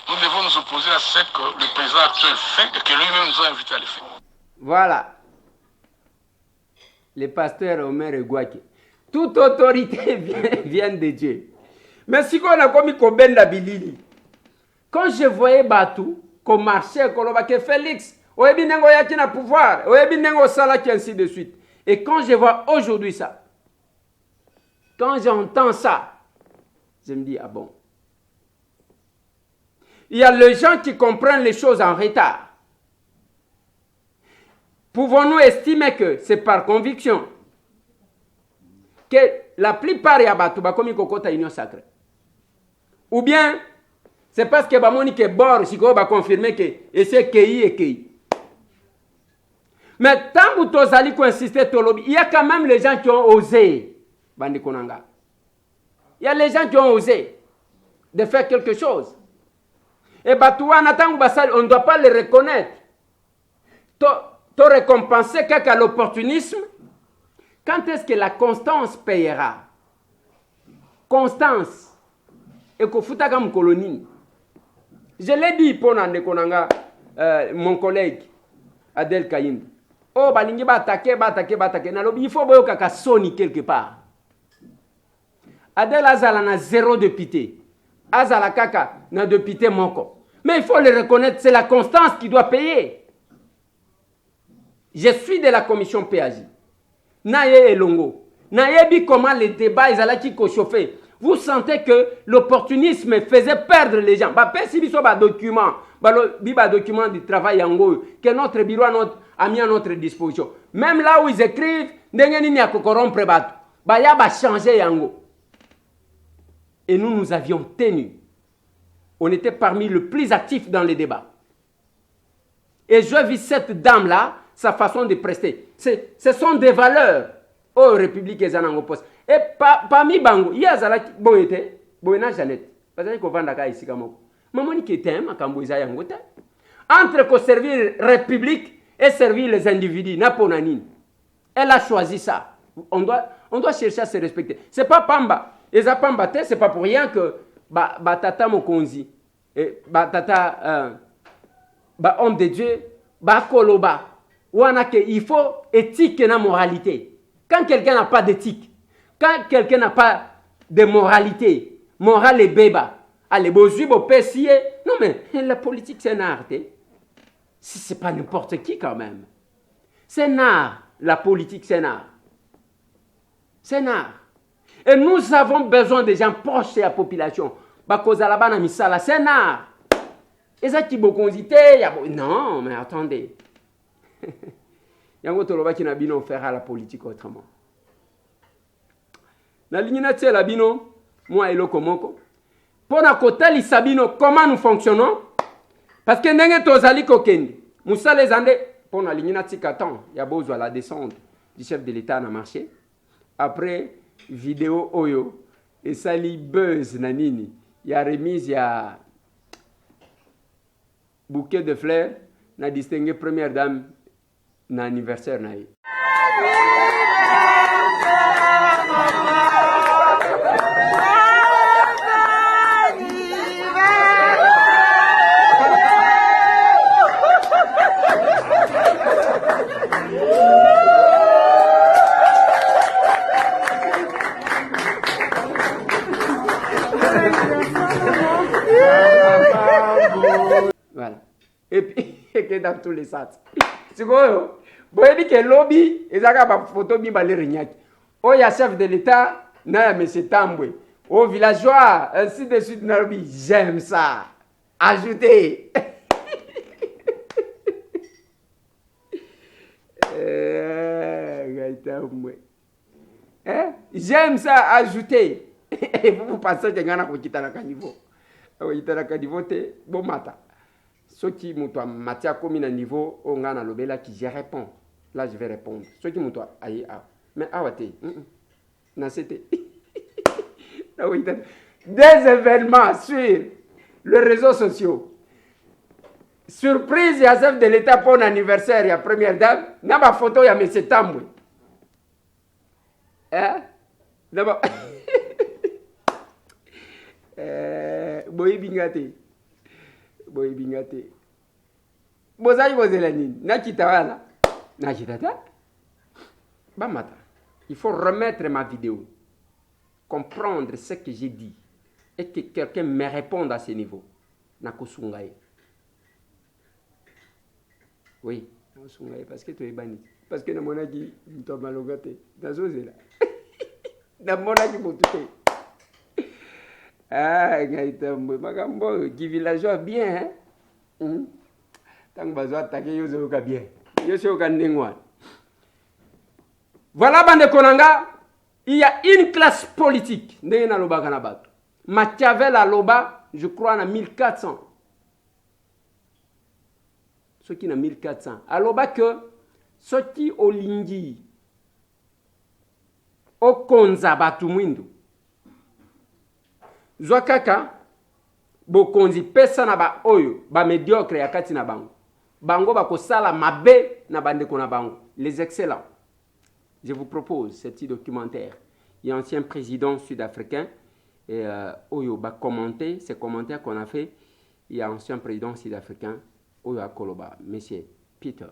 nous devons nous opposer à ce que le président actuel fait et que lui-même nous a invités à le faire. Voilà. Le pasteur Omer Egwake. Toute autorité vient de Dieu. Mais si on a commis Kobenda Bilili, quand je voyais Batou, qu'on marchait, qu'on que Félix, Oebi Nengo Yaki na pouvoir, Oebi Nengo Salaki, ainsi de suite. Et quand je vois aujourd'hui ça, quand j'entends ça, je me dis, ah bon. Il y a les gens qui comprennent les choses en retard. Pouvons-nous estimer que c'est par conviction que la plupart y a Batou, comme Kokota Union Sacrée? Ou bien, c'est parce que Bamoni ke bord, si va confirmer que c'est KI et KI. Mais tant que tu as insisté, il y a quand même les gens qui ont osé, Bandi Konanga. Il y a les gens qui ont osé de faire quelque chose. Et Batouan, on ne doit pas les reconnaître. Tu récompenser qu'à l'opportunisme. Quand est-ce que la constance payera? Constance. Et qu'on fout comme colonie. Je l'ai dit pour mon collègue Adel Kayim. Oh, balingi ba attaquer. Il faut que soni quelque part. Adel Azala n'a zéro député. Azala Kaka n'a député moko. Mais il faut le reconnaître, c'est la constance qui doit payer. Je suis de la commission PAJ. naye elongo. Nayebi comment les débats ils allaient qui chauffer. Vous sentez que l'opportunisme faisait perdre les gens. Bah, si biso ba document, ba document du travail yango que notre bureau a mis à notre disposition. Même là où ils écrivent, ndenge ni ko corrompre bato. Ba ya ba changer yango. Et nous avions tenu. On était parmi les plus actifs dans les débats. Et je vis cette dame-là, sa façon de prester. Ce sont des valeurs. Oh, République et Zanango Post. Et parmi Bango, il y a Zalaki, Boété, Boéna Jeannette. Parce que Kovandaka ici comme maman qui était un Kamboïza Yangote. Entre que servir République et servir les individus, Naponanine. Elle a choisi ça. On doit chercher à se respecter. C'est pas Pamba. Et ça Pamba, c'est pas pour rien que Tata Mokonzi, Tata homme de Dieu, Koloba. Il faut éthique et moralité. Quand quelqu'un n'a pas d'éthique, quand quelqu'un n'a pas de moralité, morale et béba, allez, non mais la politique c'est un art. C'est pas n'importe qui quand même. C'est un art, la politique c'est un art. C'est un art. Et nous avons besoin des gens proches de la population. C'est un art. Et ça qui non, mais attendez. Yango toloba ki na bino faire la politique autrement. Na ligne tie la bino moi eloko moko. Pona kotali sabino comment nous fonctionnons parce que ndenge tozali kokende. Musa les ande pona ligne na tika temps ya bozwa la descente du chef de l'État na marché. Après vidéo oyo et sali buzz na nini. Ya remise ya bouquet de fleurs na distingué première dame na anniversaire na ye. Voilà. Et puis, que dans tous les sens. C'est quoi? Boye dit que lobby, et ça a photo bi balé rignaki. Oh, il y a chef de l'État, na monsieur Tambwe. Oh, villageois, ainsi de suite, Narobi. J'aime ça. Ajoutez. J'aime ça, ajoutez. Et vous pensez que Gana ko kitana ka niveau. Kitana ka niveau te bon mata. Ceux qui m'ont matière comme un niveau, on a le là qui je réponds. Là, je vais répondre. Ceux qui m'ont aïe, mais awate, non c'était. Des événements sur les réseaux sociaux. Surprise, il y a chef de l'État pour l'anniversaire, il y a première dame. N'a pas photo, il y a M. Tambwe. Hein? D'abord. Boy Bingate. Boy Bingate. Bozai Bozelanine. Nakita wala. Nakitata. Bamata. Il faut remettre ma vidéo. Comprendre ce que j'ai dit. Et que quelqu'un me réponde à ce niveau. Nakosungaye. Oui. Nakosungaye. Parce que tu es banni. Parce que dans mon avis, tu as mal au gâté. Dans ce là. Dans mon avis, tu es. Ah, Gaïtambo, Magambo, qui villageois bien, hein? Tant que besoin d'attaquer, yo zoka bien. Yo zoka ndengwa. Voilà, bande konanga, il y a une classe politique. Ndenge na loba kana bato. Machiavel à loba, je crois, en 1400. Ceux qui na 1400. À loba que, ceux qui au lingi, au konza batu mwindu. Zwakaka bokonzi pesa na ba oyo ba médiocre ya kati na bango bango bakosala mabe na bandeko na bango les excellents. Je vous propose ce petit documentaire. Il y a un ancien président sud-africain et oyo ba commenter ces commentaires qu'on a fait. Il y a un ancien président sud-africain oyo a Koloba, monsieur Peter.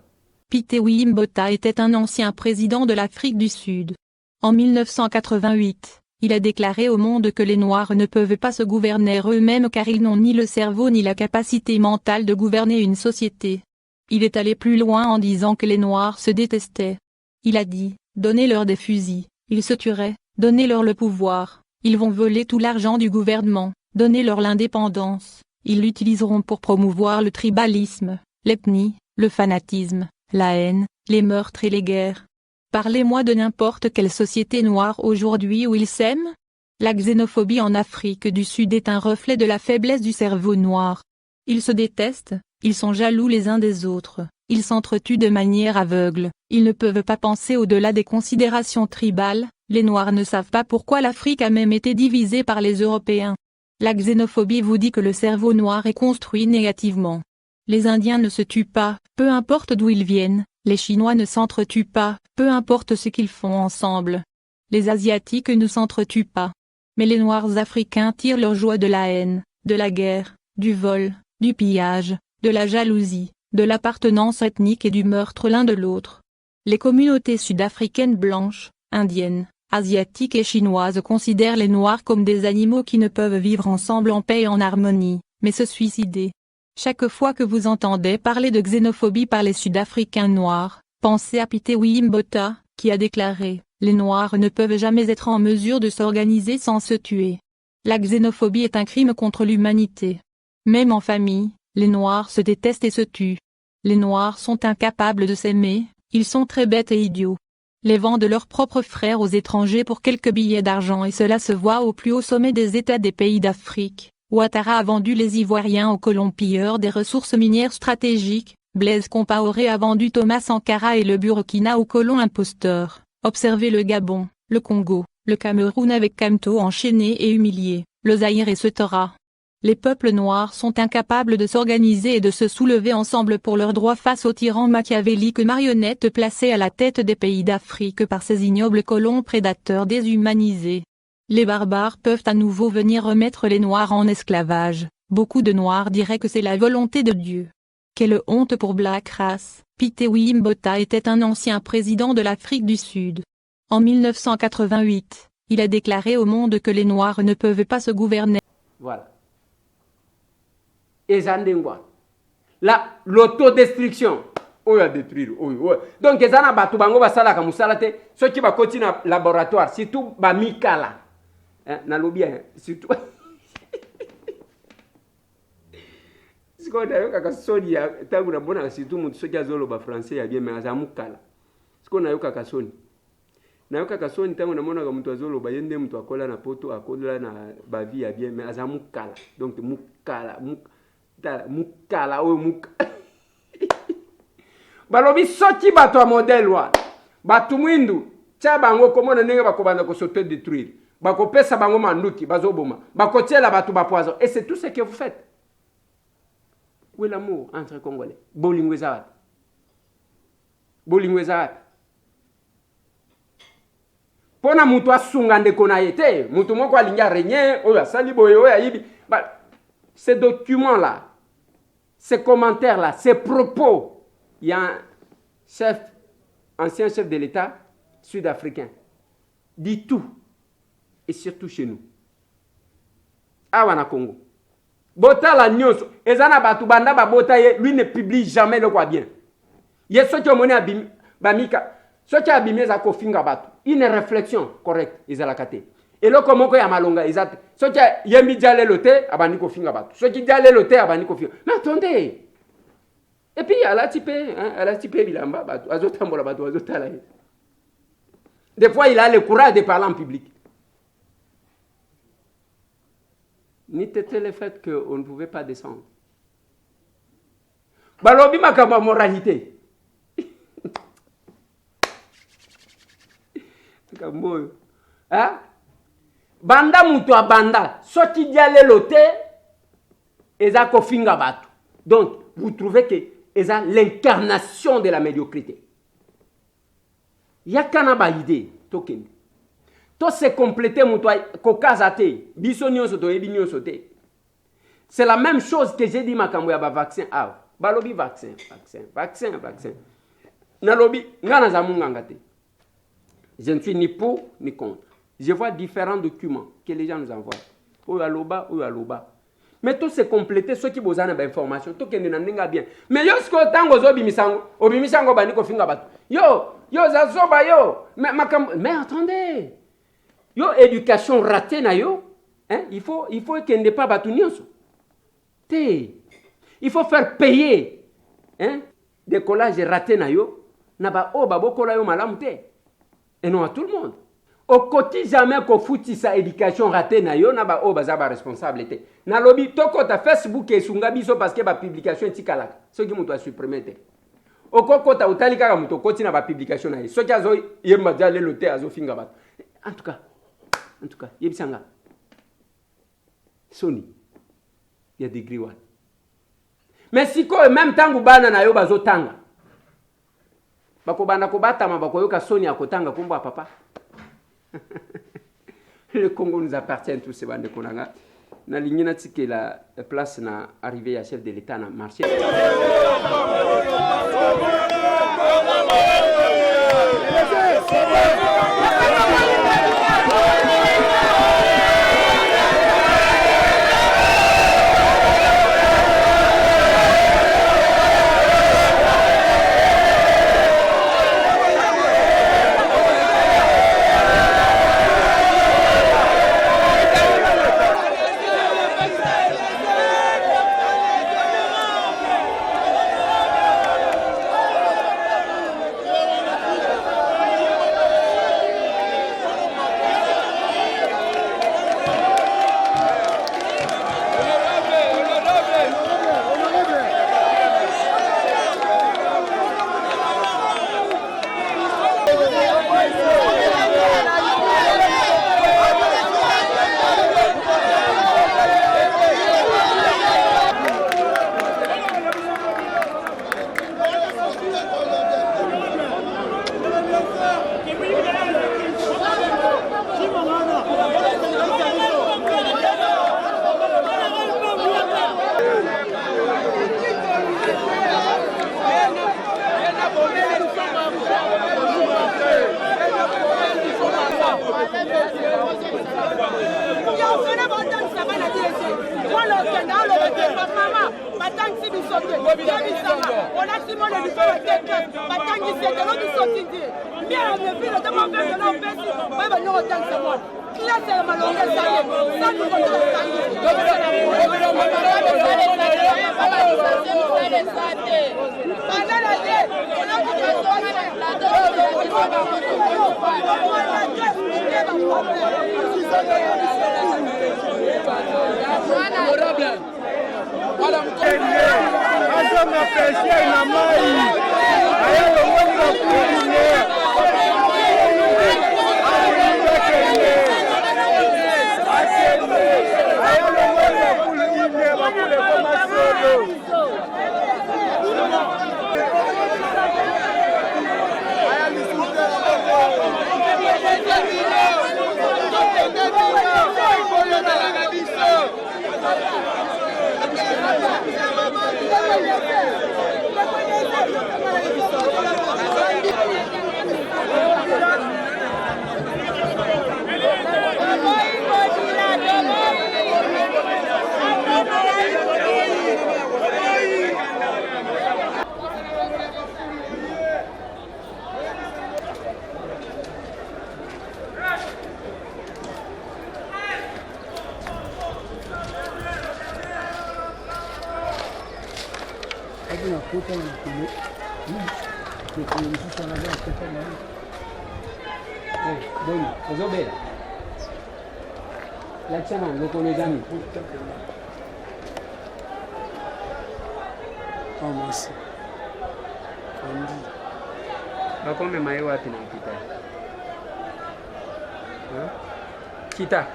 Pite Wimbota était un ancien président de l'Afrique du Sud. En 1988. Il a déclaré au monde que les Noirs ne peuvent pas se gouverner eux-mêmes car ils n'ont ni le cerveau ni la capacité mentale de gouverner une société. Il est allé plus loin en disant que les Noirs se détestaient. Il a dit, Donnez-leur des fusils, ils se tueraient. Donnez-leur le pouvoir, ils vont voler tout l'argent du gouvernement. Donnez-leur l'indépendance, ils l'utiliseront pour promouvoir le tribalisme, l'ethnie, le fanatisme, la haine, les meurtres et les guerres. Parlez-moi de n'importe quelle société noire aujourd'hui où ils s'aiment. La xénophobie en Afrique du Sud est un reflet de la faiblesse du cerveau noir. Ils se détestent, ils sont jaloux les uns des autres, ils s'entretuent de manière aveugle, ils ne peuvent pas penser au-delà des considérations tribales. Les Noirs ne savent pas pourquoi l'Afrique a même été divisée par les Européens. La xénophobie vous dit que le cerveau noir est construit négativement. Les Indiens ne se tuent pas, peu importe d'où ils viennent, les Chinois ne s'entretuent pas, peu importe ce qu'ils font ensemble. Les Asiatiques ne s'entretuent pas. Mais les Noirs africains tirent leur joie de la haine, de la guerre, du vol, du pillage, de la jalousie, de l'appartenance ethnique et du meurtre l'un de l'autre. Les communautés sud-africaines blanches, indiennes, asiatiques et chinoises considèrent les Noirs comme des animaux qui ne peuvent vivre ensemble en paix et en harmonie, mais se suicider. Chaque fois que vous entendez parler de xénophobie par les Sud-Africains noirs, pensez à Pite Wimbota, qui a déclaré « Les Noirs ne peuvent jamais être en mesure de s'organiser sans se tuer ». La xénophobie est un crime contre l'humanité. Même en famille, les Noirs se détestent et se tuent. Les Noirs sont incapables de s'aimer, ils sont très bêtes et idiots. Les vendent leurs propres frères aux étrangers pour quelques billets d'argent et cela se voit au plus haut sommet des États des pays d'Afrique. Ouattara a vendu les Ivoiriens aux colons pilleurs des ressources minières stratégiques, Blaise Compaoré a vendu Thomas Sankara et le Burkina aux colons imposteurs. Observez le Gabon, le Congo, le Cameroun avec Kamto enchaîné et humilié, le Zaïre et Setora. Les peuples noirs sont incapables de s'organiser et de se soulever ensemble pour leurs droits face aux tyrans machiavéliques marionnettes placés à la tête des pays d'Afrique par ces ignobles colons prédateurs déshumanisés. Les barbares peuvent à nouveau venir remettre les Noirs en esclavage. Beaucoup de Noirs diraient que c'est la volonté de Dieu. Quelle honte pour Black Race. Pite Wimbota était un ancien président de l'Afrique du Sud. En 1988, il a déclaré au monde que les Noirs ne peuvent pas se gouverner. Voilà. Et Zandengwa. Là, l'autodestruction. Oh, a détruire. Oh. Donc, les gens qui ont basala comme salate, ceux qui vont continuer le laboratoire, surtout Bamikala. Nalobi, surtout. Ce qu'on a eu quand Sony a tabou bon, surtout mon ceux qui ont le français a bien, mais à Zamukala. Ce qu'on a eu quand Sony. Na yo kaka Sony tango na mona ka mtu azolo ba yende mtu akola na poto akola na ba vie a bien mais azamukala. Donc mukala o muk balobi soti bato a modèle wa batu mwindu tia bango komona ndenge bakobanda ko sauter détruire bakopesa bango manduki bazoboma bakotiela batu ba poison et c'est tout ce que vous faites. Où est l'amour entre Congolais? Bolingweza pona mutu asunga ndeko na yete mutu moko alinga renye oyo asali boye oyo ayibi. Ces documents là, ces commentaires là, ces propos, il y a un ancien chef de l'État sud-africain dit tout et surtout chez nous awa na Congo bota la nyonso ezana batu banda ba bota ye, lui ne publie jamais le quoi bien yeso ki omoni abimi bamika soki abimi za kofinga batu une réflexion correcte ezalaka te eloko moko ya malonga ezate soki yembi diale lote abandi kofinga batu soki diale lote abandi kofinga. Mais attendez, et puis à la type bilamba batu azotambola batu azotala. Des fois il a le courage de parler en public. N'était le fait qu'on ne pouvait pas descendre. Balobi makamba moralité. Kamoyo. Hein? Banda mutu a banda. Soti diale lote. Eza kofinga batu. Donc, vous trouvez que eza l'incarnation de la médiocrité. Yakana ba idée. Token. To se compléter mutu kokazate. Biso nyonso to yebi nyonso te. C'est la même chose que j'ai dit makambo ya ba vaccin. Ah, balobi vaccin. Nalobi ngana za munganga te. Je ne suis ni pour ni contre. Je vois différents documents que les gens nous envoient. Oyaloba. Mais tout se compléter ceux qui vous ont des informations. Tout qui n'est pas bien. Mais yo, ce que tango zo bimisango bani ko finga batu. Yo, Yo zazoba yo. Mais attendez. Yo éducation ratée na yo. Hein? Il faut qu'il n'ait pas batunioso. Il faut faire payer. Hein? Décollage raté na yo. Na ba o babokola yo malamu te. Et non à tout le monde. Au côté jamais qu'on fouti sa éducation ratée na yo na ba o bazaba responsabilité. Na lobby toko ta Facebook et sunga biso parce que ba publication tikalaka. Ce qui muto a supprimé te. Au kokota utali kaka muto koti na ba publication na ye. Ce qui azo yemba dia le loté azo finga ba. En tout cas, yebisanga. Sony. Il y a des griwan. Mais si ko même tangu bana na yo bazo tanga. Bako bana ko batama bako yoka Sony akotanga kumba papa. Le Congo nous appartient tous ces bandes konanga. Na lignina tike la place na arrivé à chef de l'état na marché.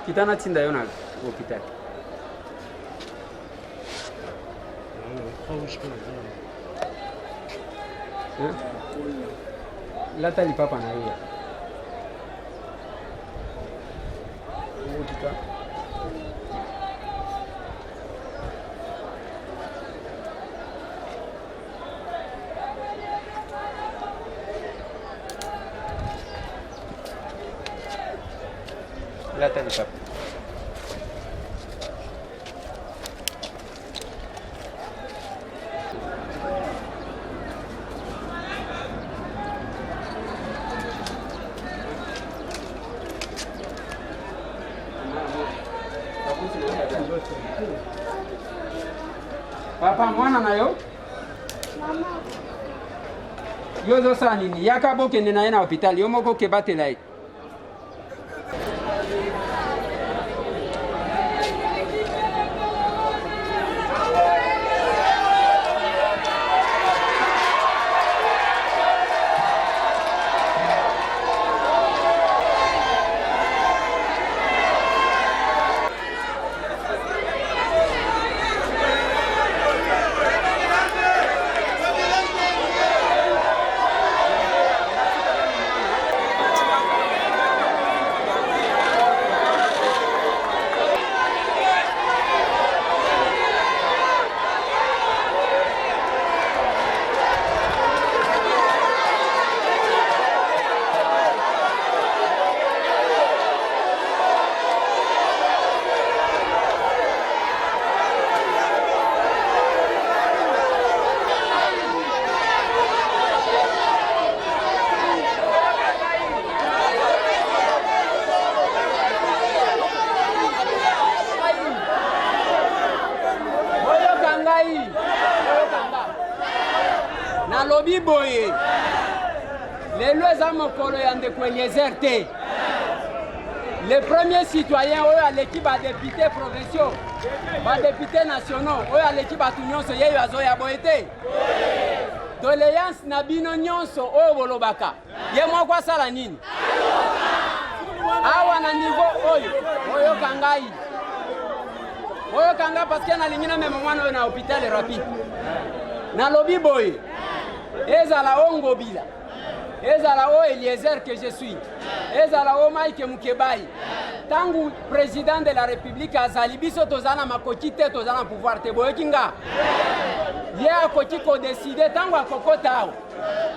Kita na tinda yona hospital. La tali papa na hiyo. La tali papa. Papa mwana nayo? Yo zo sa nini? Yaka boke nena yena hospital, yo moko ke batela ye. Nalobi boye lelo eza mokolo ya ndeko Eliezer te. Les premiers citoyens oyo aleki badepute provinciaux badepute nationaux oyo aleki bato nyonso yeyo azoya boye te. Doléance na bino nyonso oyo bolobaka ye moko asala nini awa na niveau oyo oyoka ngai parce que nalingi na mema mwana oyo na hôpital rapide. Nalobi boye ezala o Ngobila, ezala o Eliezer que je suis, ezala o Mike Mukebai. Tangu président de la République azali biso tozana makoki te tozana pouvoir te boye kinga. Ye akoki ko décider tangu akokota awo.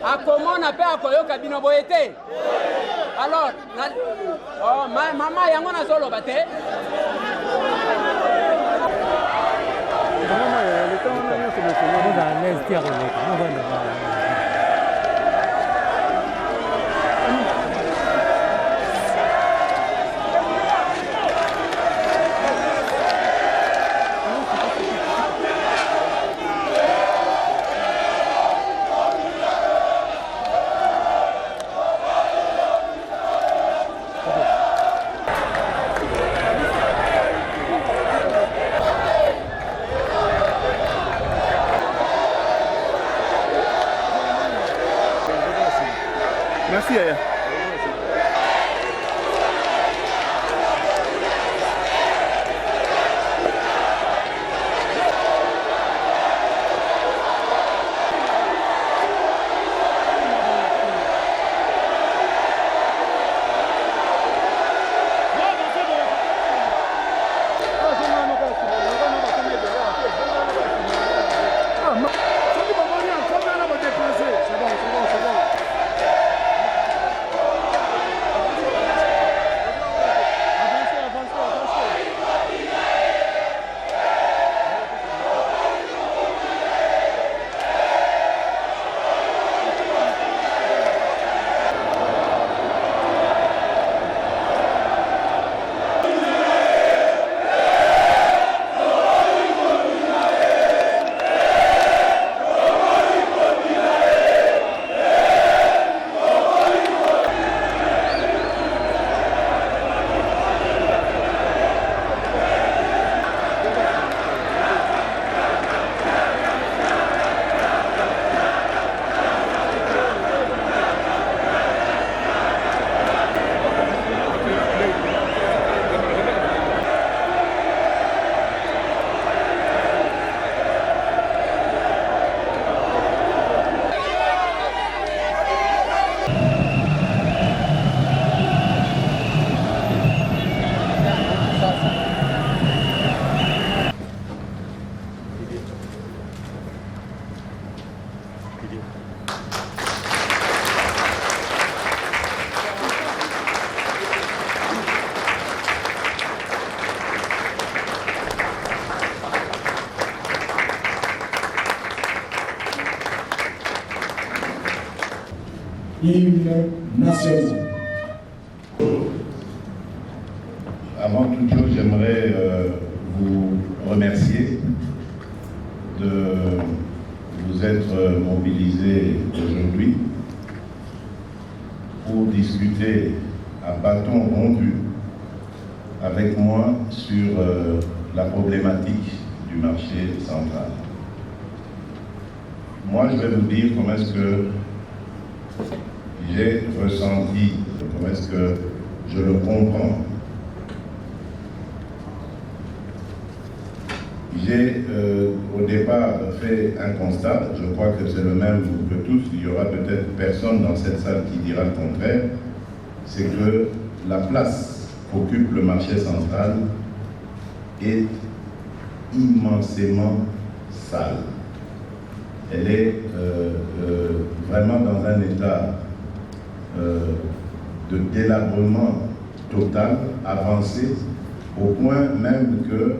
Akomona pe akoyoka bino boye te. Alors, mama yango na solo bate. Merci Yaya. Hymne national. Avant toute chose, j'aimerais vous remercier. remercier de vous être mobilisés aujourd'hui pour discuter à bâton rompu avec moi sur la problématique du marché central. Moi, je vais vous dire comment est-ce que j'ai ressenti, comment est-ce que je le comprends. J'ai au départ fait un constat, je crois que c'est le même que tous, il y aura peut-être personne dans cette salle qui dira le contraire, c'est que la place qu'occupe le marché central est immensément sale. Elle est vraiment dans un état de délabrement total, avancé, au point même que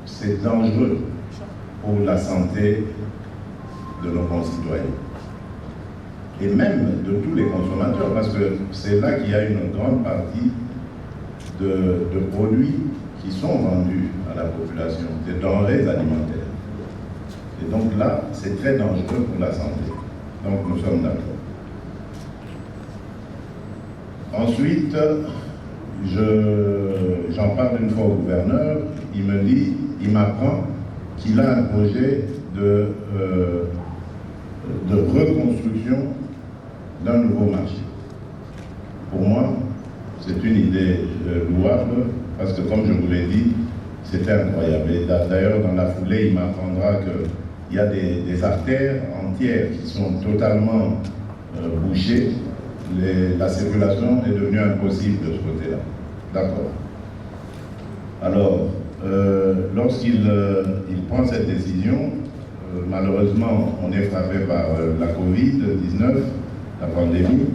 c'est dangereux pour la santé de nos concitoyens. Et même de tous les consommateurs, parce que c'est là qu'il y a une grande partie de produits qui sont vendus à la population, des denrées alimentaires. Et donc là, c'est très dangereux pour la santé. Donc nous sommes d'accord. Ensuite, j'en parle une fois au gouverneur, il m'apprend qu'il a un projet de reconstruction d'un nouveau marché. Pour moi, c'est une idée louable, parce que comme je vous l'ai dit, c'était incroyable. Et d'ailleurs, dans la foulée, il m'apprendra qu'il y a des artères entières qui sont totalement bouchées. La circulation est devenue impossible de ce côté-là. D'accord. Alors, lorsqu'il prend cette décision, malheureusement, on est frappé par la Covid-19, la pandémie,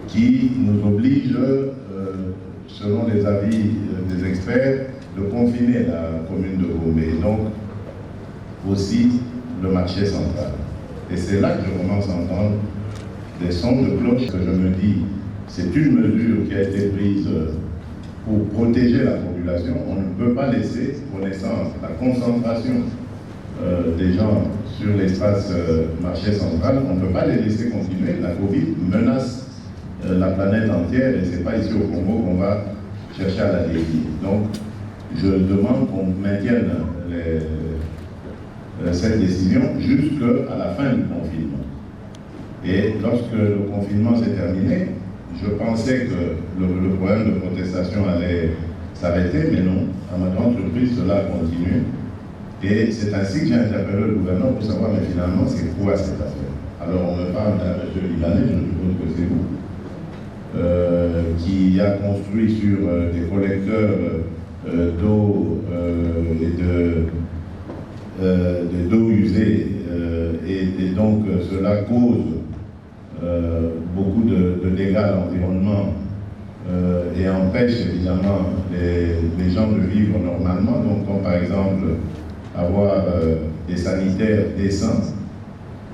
qui nous oblige, selon les avis des experts, de confiner la commune de Gombe, et donc aussi le marché central. Et c'est là que je commence à entendre des sons de cloche, que je me dis, c'est une mesure qui a été prise pour protéger la population. On ne peut pas laisser, connaissant la concentration des gens sur l'espace marché central, on ne peut pas les laisser continuer. La Covid menace la planète entière, et ce n'est pas ici au Congo qu'on va chercher à la dévier. Donc, je demande qu'on maintienne cette décision jusqu'à la fin du confinement. Et lorsque le confinement s'est terminé, je pensais que le problème de protestation allait s'arrêter, mais non. À ma grande surprise, cela a continué. Et c'est ainsi que j'ai interpellé le gouverneur pour savoir, mais finalement, c'est quoi cette affaire? Alors, on me parle d'un monsieur libanais, je suppose que c'est vous, qui a construit sur des collecteurs d'eau et d'eau usée, et donc cela cause beaucoup de dégâts à l'environnement et empêche évidemment les gens de vivre normalement. Donc, comme par exemple avoir des sanitaires décents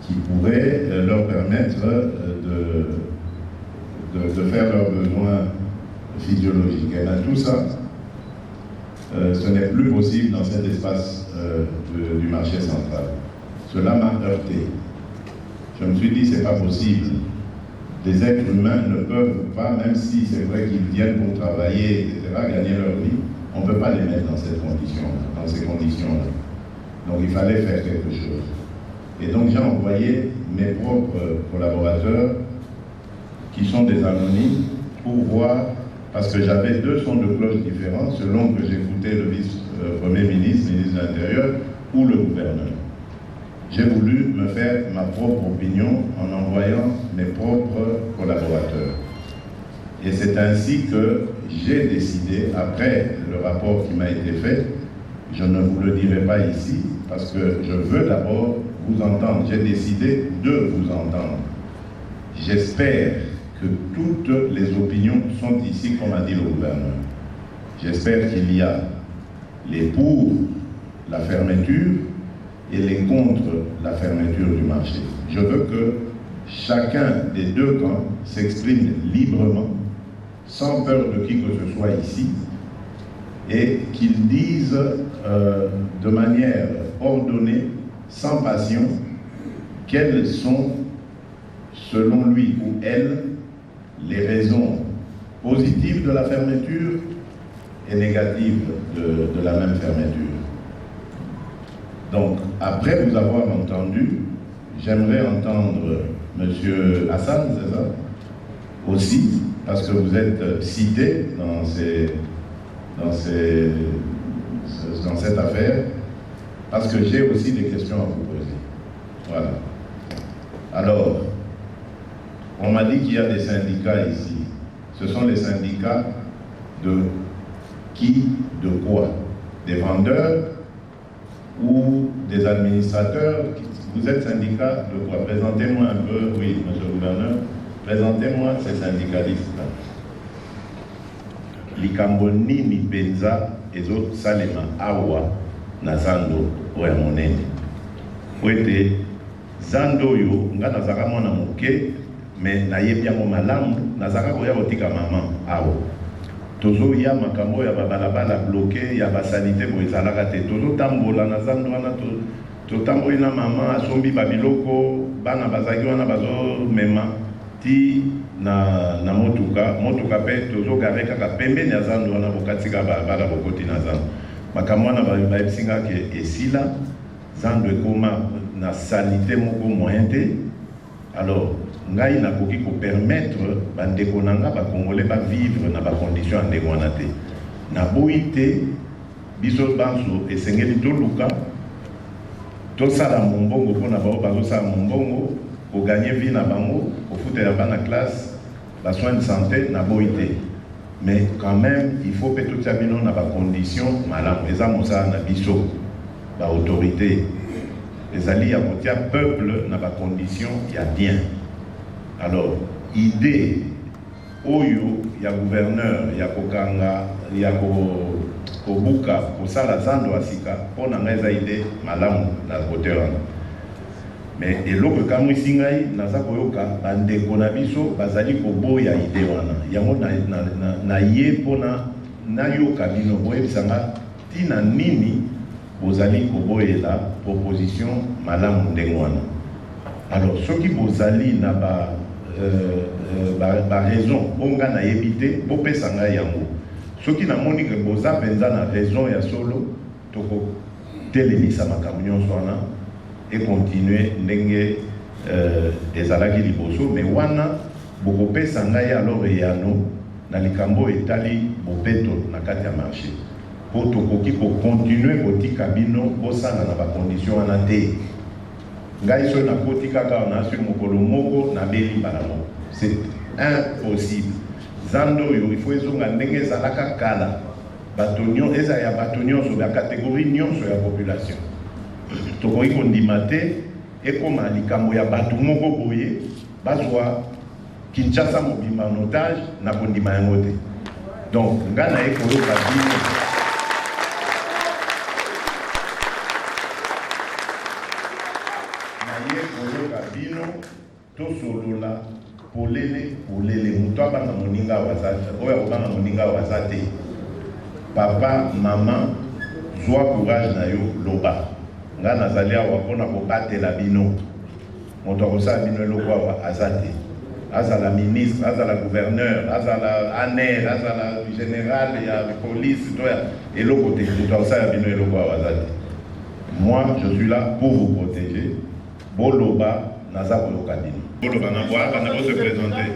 qui pourraient leur permettre de faire leurs besoins physiologiques. Et bien, tout ça, ce n'est plus possible dans cet espace du marché central. Cela m'a heurté. Je me suis dit, c'est pas possible. Les êtres humains ne peuvent pas, même si c'est vrai qu'ils viennent pour travailler, etc., gagner leur vie, on ne peut pas les mettre dans ces conditions-là. Donc il fallait faire quelque chose. Et donc j'ai envoyé mes propres collaborateurs, qui sont des anonymes, pour voir, parce que j'avais deux sons de cloche différents, selon que j'écoutais le vice-premier ministre, ministre de l'Intérieur, ou le gouverneur. J'ai voulu me faire ma propre opinion en envoyant mes propres collaborateurs. Et c'est ainsi que j'ai décidé, après le rapport qui m'a été fait, je ne vous le dirai pas ici, parce que je veux d'abord vous entendre. J'ai décidé de vous entendre. J'espère que toutes les opinions sont ici, comme a dit le gouverneur. J'espère qu'il y a les pour la fermeture et les contre la fermeture du marché. Je veux que chacun des deux camps s'exprime librement, sans peur de qui que ce soit ici, et qu'il dise de manière ordonnée, sans passion, quelles sont, selon lui ou elle, les raisons positives de la fermeture et négatives de la même fermeture. Donc, après vous avoir entendu, j'aimerais entendre M. Hassan, c'est ça, aussi, parce que vous êtes cité dans cette affaire, parce que j'ai aussi des questions à vous poser. Voilà. Alors, on m'a dit qu'il y a des syndicats ici. Ce sont les syndicats de qui, de quoi? Des vendeurs ou des administrateurs? Vous êtes syndicat de quoi? Présentez-moi un peu, oui, monsieur le gouverneur, présentez-moi ces syndicalistes-là. Likamboni ni benza ezo salema awa na zando oya monene. Wete zando yo nga nazaka mwana moke mais nayebi yango malamu nazaka koya kotika mama awa. Tozo ya makambo ya babalabala bloqué ya basalite bo ezalaka te. Tozo tambola na zando wana totambola na mama asombi babiloko bana bazaki wana bazo mema ti na motuka pe tozo gare kaka pembeni ya zando wana bokatika balabala bokoti na zando. Makambo wana bayebisinga ke esila zando ekoma na salite moko moyen te. Alors ngai nakoki ko permettre bandeko nanga ba congolais ba vivre na ba condition ndenge wana te. Na boite biso banso esengeli toluka tosala mombongo mpona bao bazosala mombongo ko gagner vie na bango ko futela bana classe ba soins de santé na boite. Mais quand même il faut que tout ça bino na ba condition malamu eza mosala na biso ba autorité les alliés à côté peuple na ba condition ya bien. Alors idée oyo ya gouverneur ya kokanga ya kobuka kosala zando asika pona ngeza idée malamu na côté wana. Mais eloko kamwisi ngai naza koyoka bandeko na biso bazali koboya idée wana yango na ye pona nayoka bino boyebisanga tina nini bozali koboyela proposition malamu ndenge wana. Alors soki bozali na ba raison bonga na yebite bopesa ngai yango. Soki namoni ke boza penza na raison ya solo toko telemisa makambo nyonso wana et continuer ndenge ezalaki liboso. Mais wana bokopesa ngai alors eyano na likambo etali bopeto na kati ya marché po tokoki kocontinue kotika bino bosala na bacondition wana te. Ngai so nakoti kaka na sur mokolo moko na beli mbala moko. C'est impossible. Zando yo il faut ezonga ndenge ezalaka kala batonyo eza ya batonyo so ya catégorie nyonso ya population. Tokoki kondima te ekoma likambo ya bato moko boye bazwa Kinshasa mobimba en otage na kondima yango te. Donc nga na ekoloka bino bino tosolola polele mutu abanga moninga wazate oyo abanga moninga wazate papa mama zwa courage na yo loba nga nazali awa mpona kobatela bino moto akosala bino eloko awa aza te azala ministre azala gouverneur azala aner azala général ya police to ya eloko te moto akosala bino eloko awa aza te. Moi je suis là pour vous protéger. Boloba naza koloka bino boloba na boa bana bo se présenter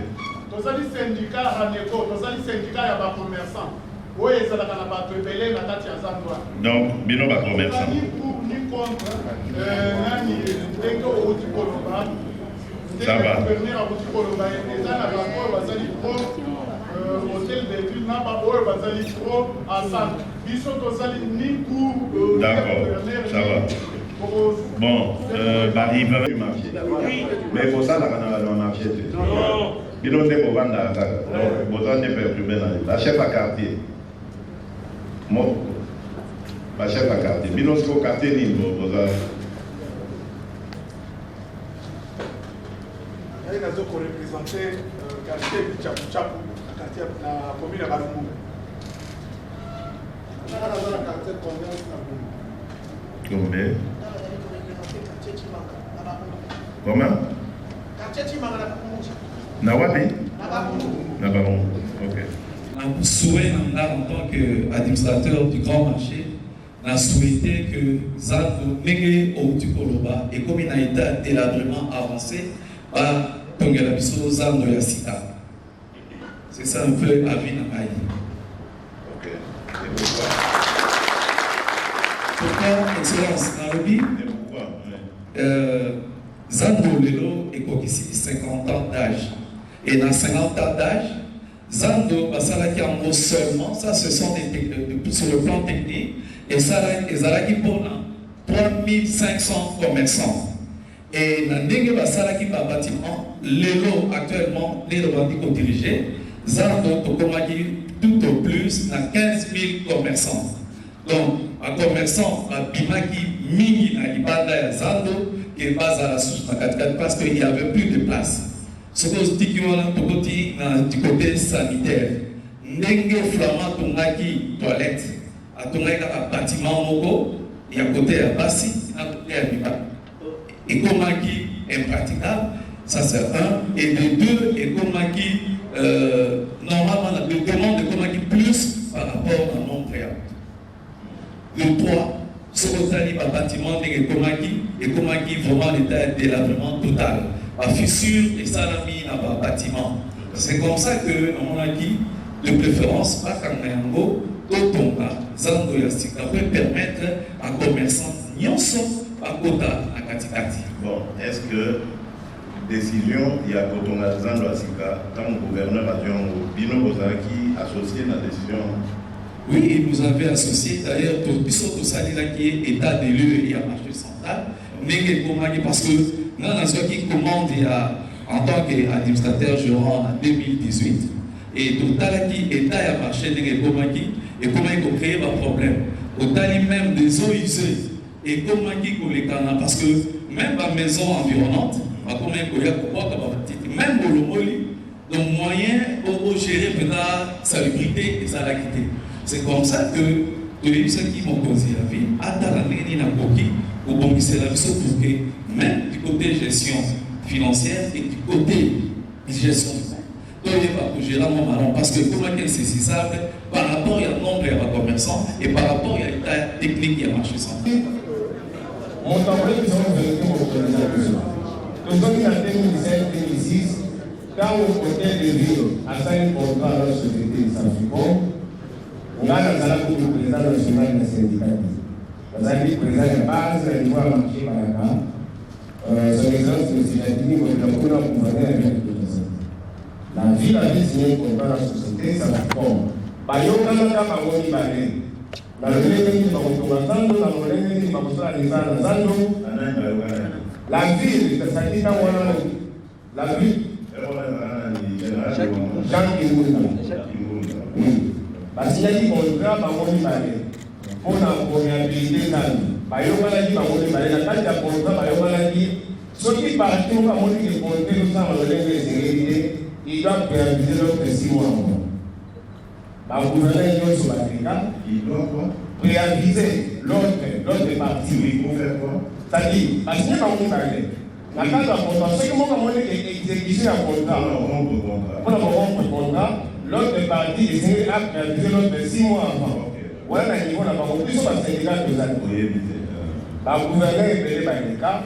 tozali syndicat Raneco tozali syndicat ya ba commerçant oyo ezalaka na bato ebele na kati ya zandwa. Donc bino ba commerçant ni pour ni contre nani ndenge oti koloba ça va gouverneur oti koloba eza na rapport bazali pro hôtel de ville na ba oyo bazali pro Hassan biso tozali ni pour d'accord ça va. Bon, il va du marché. Mais pour ça, on a marché. Il ont des bovanda, donc besoin de perturber la chef à quartier. Moi, la chef à quartier. Binos au quartier, il va représenter le quartier de Tchapu, la commune de Balumou. Combien? Comment? Nawapi? Nabaron. Ok. Je souhaite, en tant qu'administrateur du grand marché, a souhaité que Zando Nege Outukoloba et comme il a été élargement avancé par Tongelabiso Zando Yasika. C'est ça un peu avis Namaï. Ok. Et pourquoi? Pourquoi, Excellence Nalobi? Et pourquoi? Zando Lelo est ici 50 ans d'âge. Et dans 50 ans d'âge, Zando Basalaki en gros seulement, ça ce sont des sur le plan technique, et ça Zalaki pour 3500 commerçants. Et dans le Basalaki par bâtiment, Lelo actuellement, les revendiques dirigés, Zando Tokomaki tout au plus dans 15 000 commerçants. Donc, un commerçant à Bimaki, Mini, à Libanda, Zando, qui est basé à la source parce qu'il n'y avait plus de place. Ce que je dis du côté sanitaire, Nenge Flamand Tongaki toilette, à Tongaki bâtiment Mogo, et à côté à Bassi, à côté à Biba. Et Komaki impraticable, ça c'est un. Et de deux, et Komaki, normalement, la demande de Komaki plus par rapport au nombre réel. Le 3, ce qu'on a dit par bâtiment de Komaki, et Komaki vraiment l'état d'élabrement total. La fissure et salami dans le bâtiment. C'est comme ça que on a dit, de préférence, pas Kangango, Totonga, Zando Yastika peut permettre à commerçant Nyonso à Kota à Katikati. Bon, est-ce que décision, il y a Kotonga Zando Yastika, quand le gouverneur a dit Bino Bozaki associé à la décision? Oui, il nous avait associé d'ailleurs pour Bissot Salina qui est état des lieux et à marché central, parce que nous avons qui commande en tant qu'administrateur gérant en 2018 et tout à qui état à marché de Komaki et comment il a créé un problème. Au tali même des eaux usées et comment il les canaux parce que même la maison environnante, comment il a même au Lomoli, donc moyen pour gérer la salubrité et sa laquité. C'est comme ça que les gens qui m'ont causé la vie, à la ligne n'a pas ou bon, c'est la mission pour que même du côté gestion financière et du côté gestion donc il n'y a pas pour gérer mon marron parce que comment c'est saisissable par rapport à nombre de commerçants et par rapport à l'état technique qui a marché sans. On t'envoie des gens de l'organisation. Donc en 2005-2006, quand on hôtel de ville a signé un contrat dans la société de Saint-Foucault, on a le président national du syndicat. Vous avez dit président de base, il doit marcher par là. Son exemple, c'est la ligne où il a beaucoup d'accompagner avec les personnes. La ville a dit signer un contrat dans la société, ça va comme. Par exemple, quand on a un barré, dans le monde, dans le monde, la ville, ça dit dans la ville, Jean Kimouna. Parce qu'il y a dit qu'on doit pas mourir barré. Pour la probabilité par exemple, on a dit qu'on va ceux qui partent, on va mourir les compter, nous sommes dans les ils doivent préaviser l'autre 6 mois. Le gouvernement sur l'Afrique, il doit préaviser l'autre partie. Pour faire quoi? C'est-à-dire, parce qu'il y a pas de parler. La carte de contrat, c'est comment on est exécuté un contrat. Pour le contrat, l'autre partie est à préaviser l'autre 6 mois avant. Voilà, il faut avoir plus de syndicat que ça. Le gouvernement est payé par les cas,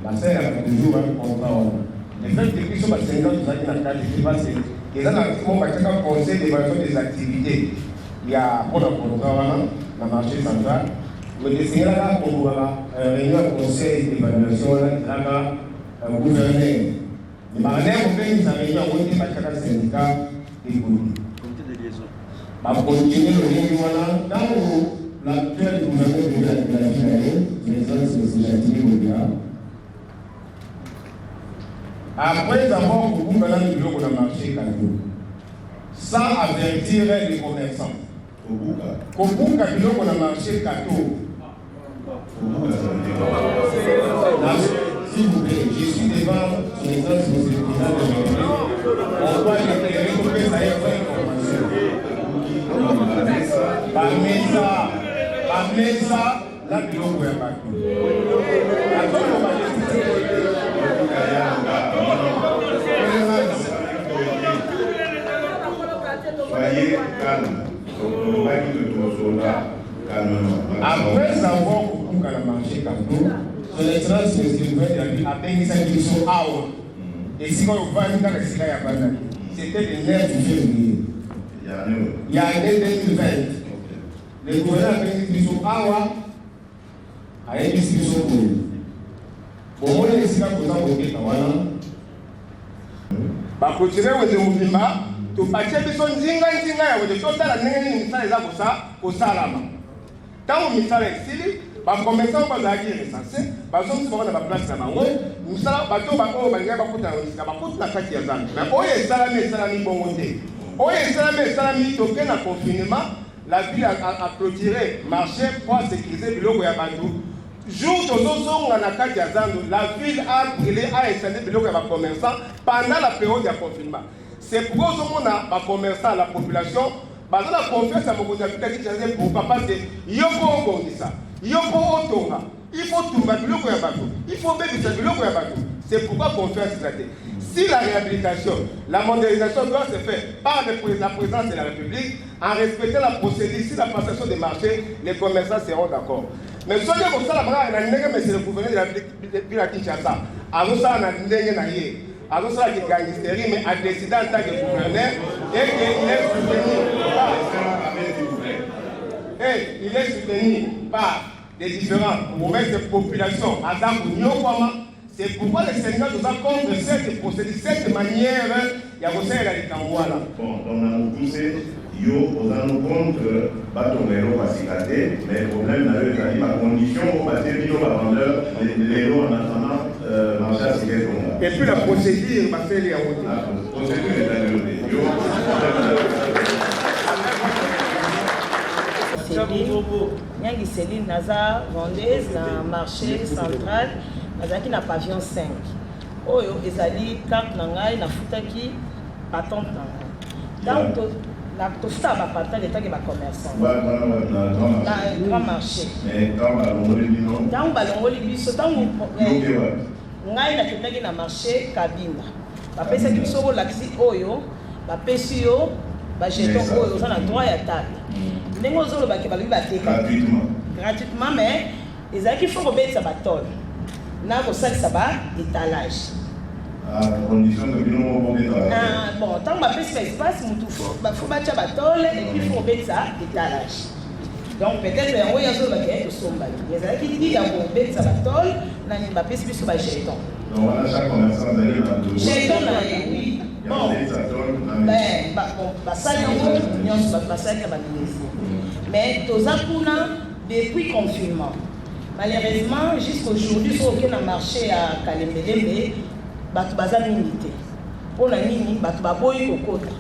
la CER a toujours un contrat. Les faits de plus de syndicat que ça qui n'a pas été passé. Et là, on va faire un conseil d'évaluation des activités. Il y a pour le contrat, la marché central. Mais les sénateurs pour réunir un conseil d'évaluation, là, un gouverneur. Les marins ont fait une réunion au par chaque syndicat et politique. Va continuer le mouvement dans l'actuel gouvernement de la Guinée, les après avoir beaucoup de bureaux qu'on a marché sans avertir les commerçants. Kobuka bureau qu'on a marché s'il vous plaît, je suis devant son exemple sur le président de la République. On doit les récupérer ça et faire une formation. Par ça, mesa la biloko ya bato. Soyez calme. Après avoir coupé la marché Kanto, son excellence président a bénéficié de son awa. Et si on va dans la Silla Yabana, c'était le 9 février. Il y a l'année 2020. Le gouvernement a bénéficié de son awa, a bénéficié de son cours. Pour moi, les Silla posant au Kétawana, va continuer au mouvement. To pache biso nzinga ya wode totala nini misala eza kosalama ntango misala esili bakomesa oyo bazalaki recense bazongisa bango na baplace na bango misala bato oyo balingai bakuta bakuta na kati ya zamba me oyo esalami bongo te oyo esalami toke na confinement la ville a clôturé marché pour sécuriser biloko ya bato jour tozozonga na kati ya zando la ville a brûlé a incendé biloko ya bacommerçant pendant la période ya confinement. C'est pourquoi on a un commerçant, la population, on a confiance à mon côté pour papa de Yoko Bondissa, Yoko Otonga. Il faut tout battre le bateau. Il faut mettre le bateau. C'est pourquoi confiance est traitée. Si la réhabilitation, la mondialisation doit se faire par la présidence de la République, en respectant la procédure, si la passation des marchés, les commerçants seront d'accord. Mais soyez comme ça, c'est le gouverneur de la ville de Kinshasa. Alors ça, on a une alors ça qui gagne l'hystérie, mais a décidé en tant que gouverneur et qu'il est soutenu par des différents mouvements de population à Zambouniopama. C'est pourquoi le Sénégal nous a contre cette procédure, cette manière, il y a aussi la Likangouala. Bon, on a poussé, on a nous contre Batomero Pasicate, mais le problème n'a pas été la condition pour passer le vendeur, les lots en attendant marcher à Siget. Et puis la procédure va faire les audits. La procédure est développée. Nyangi Céline Naza, vendeuse dans le marché central, Nazaki na pavillon 5. Oyo ezali carte nangai na futaki patente nangai. Donc la tosta ba patente l'état que ba commerçant. Dans grand marché. Mais quand balongoli bino. Dans balongoli biso dans ngai na kitaki na marché Kabinda. Ba pesa ki biso ko laxi oyo, ba pesi yo ba jeton oyo za na droit ya table. Ndenge ozoloba ke balobi bateka gratuitement mais ezalaki faut kobetisa batole na kosalisa ba étalage condition de bino mobeta bon tant bapesi ba espace mutu faut batia batole et puis faut kobetisa étalage donc peut-être yango yazoloba ke tosombali ezalaki dit ya kobetisa batole na ni bapesi biso ba jeton donc voilà chaque commerçant d'aller dans le jeton na oui bon ben basali yango nyonso basali ya babilesi mais toza kuna depuis confinement. Malheureusement, jusqu'aujourd'hui, si on a marché à Kalembelembe, batu baza minité. Pour la nini, batu baboyi kokota.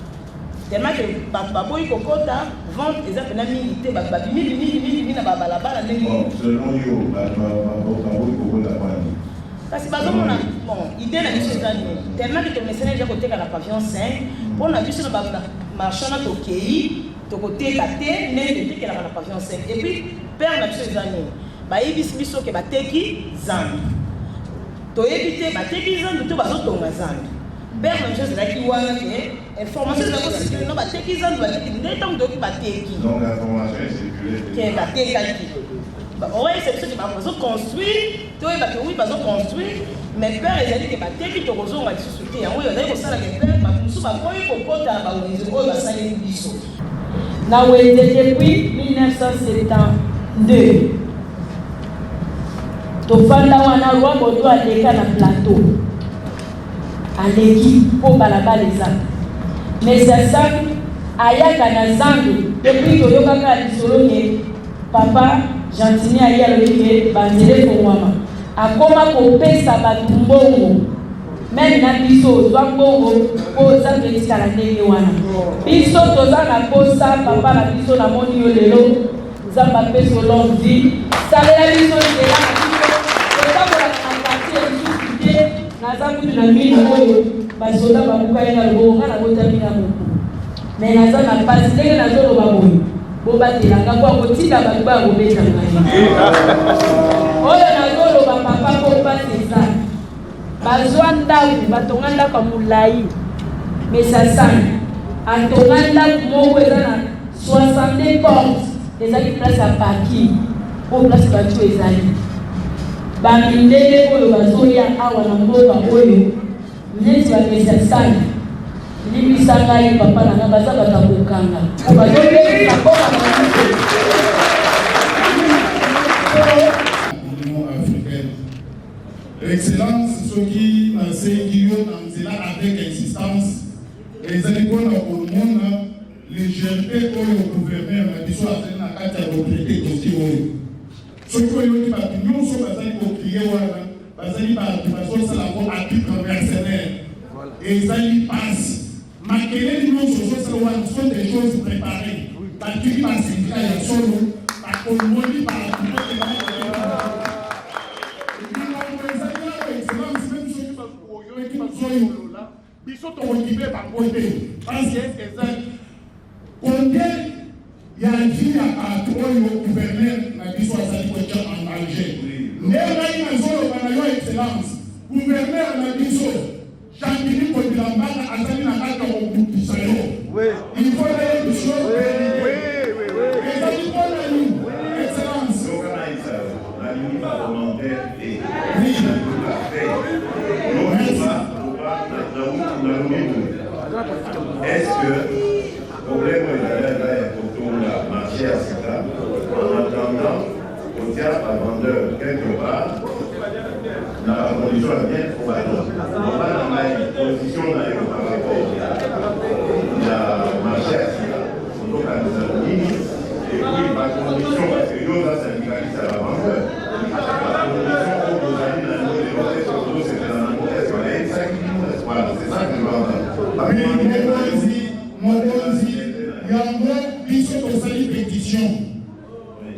Tellement que batu baboyi kokota, vente les appels minité, batu babi mili na babalabala ndenge. Selon yo, batu baboyi kokota kwa nini? Kasi bazo mona bon, idée na biso ezani. Tellement que ton message déjà côté na pavillon 5, pour na biso na marchand na tokei. Côté kate ne te la pavillon 5 et puis père na biso ezani ba yebisi biso ke bateki zambi to éviter bateki zambi to bazotonga zambi père na biso ezalaki wana ke information na ko no bateki zambi bateki nde tango doki bateki donc l'information est circulée ke bateki ouais c'est ce que bazo construire to eba ke oui bazo construire mais père ezali ke bateki to kozonga lisusu te yango yo ezali kosala ke père ba musu ba koyi kokota ba wenzi oyo basali biso. Depuis 1972, tofanda wana roi bodo aleka na plateau aleki po balabala eza mais sasa ayaka na zambi depuis toyokaka lisolo ke papa gentini ayi alobike banzele kongwama akoma kopesa bato mbongo même na biso ozwa mbongo po oza ketikala ndenge wana biso toza na posa papa na biso na moni yo lelo nzambe apeso longue vie salela biso nzela na biso tozakola na quartier lisusu te naza kutu na mini oyo basoda babuka ye na lobongo nga nabotami na motu mais naza na pasi ndenge nazoloba boye bobatelanga kwa kotika bato bakobeta ngai oyo nazoloba papa po baseza bazwa ndako batonga ndako ya molai mesasani atonga ndako moko eza na 60 porte ezali place ya parking oyo place bato ezali bamindele oyo bazoya awa na mboka oyo neti bamesasani libisa ngai papa na ngai baza bato kokanga bazobelisa mboka Excellence, ceux qui enseignent avec insistance, les écoles au monde, légèreté au gouverneur, la mission à faire la carte à retraiter aussi. Ceux qui ont dit que nous sommes basés au crier, basés par la voie à titre mercenaire. Et ça y passe. Malgré nous, ce sont des choses préparées. Parce qu'il passe une caille solo, parce qu'on nous dit par la biso tokokipe bango te parce que combien ya vie ya bato oyo gouverneur na biso azali kotia en danger nde ngai nazoloba na yo excellence gouverneur na biso Jean-Denis Kodilambaka azali na kati ya kokutisa yo il faut naye biso ezali mpona yo excellence nalingi bacommentaire et est-ce que le problème est pour tout le marché à Sika en attendant au théâtre à vendeur quelque part dans la condition à bien pour la position par rapport à la marché à Sika donc à nos amis et puis par condition parce que nous là syndicalistes à la vendeur par condition pour nos amis dans nos démarches surtout c'est dans la modeste voilà c'est ça que je veux entendre. Mokonzi, yango biso tosali pétition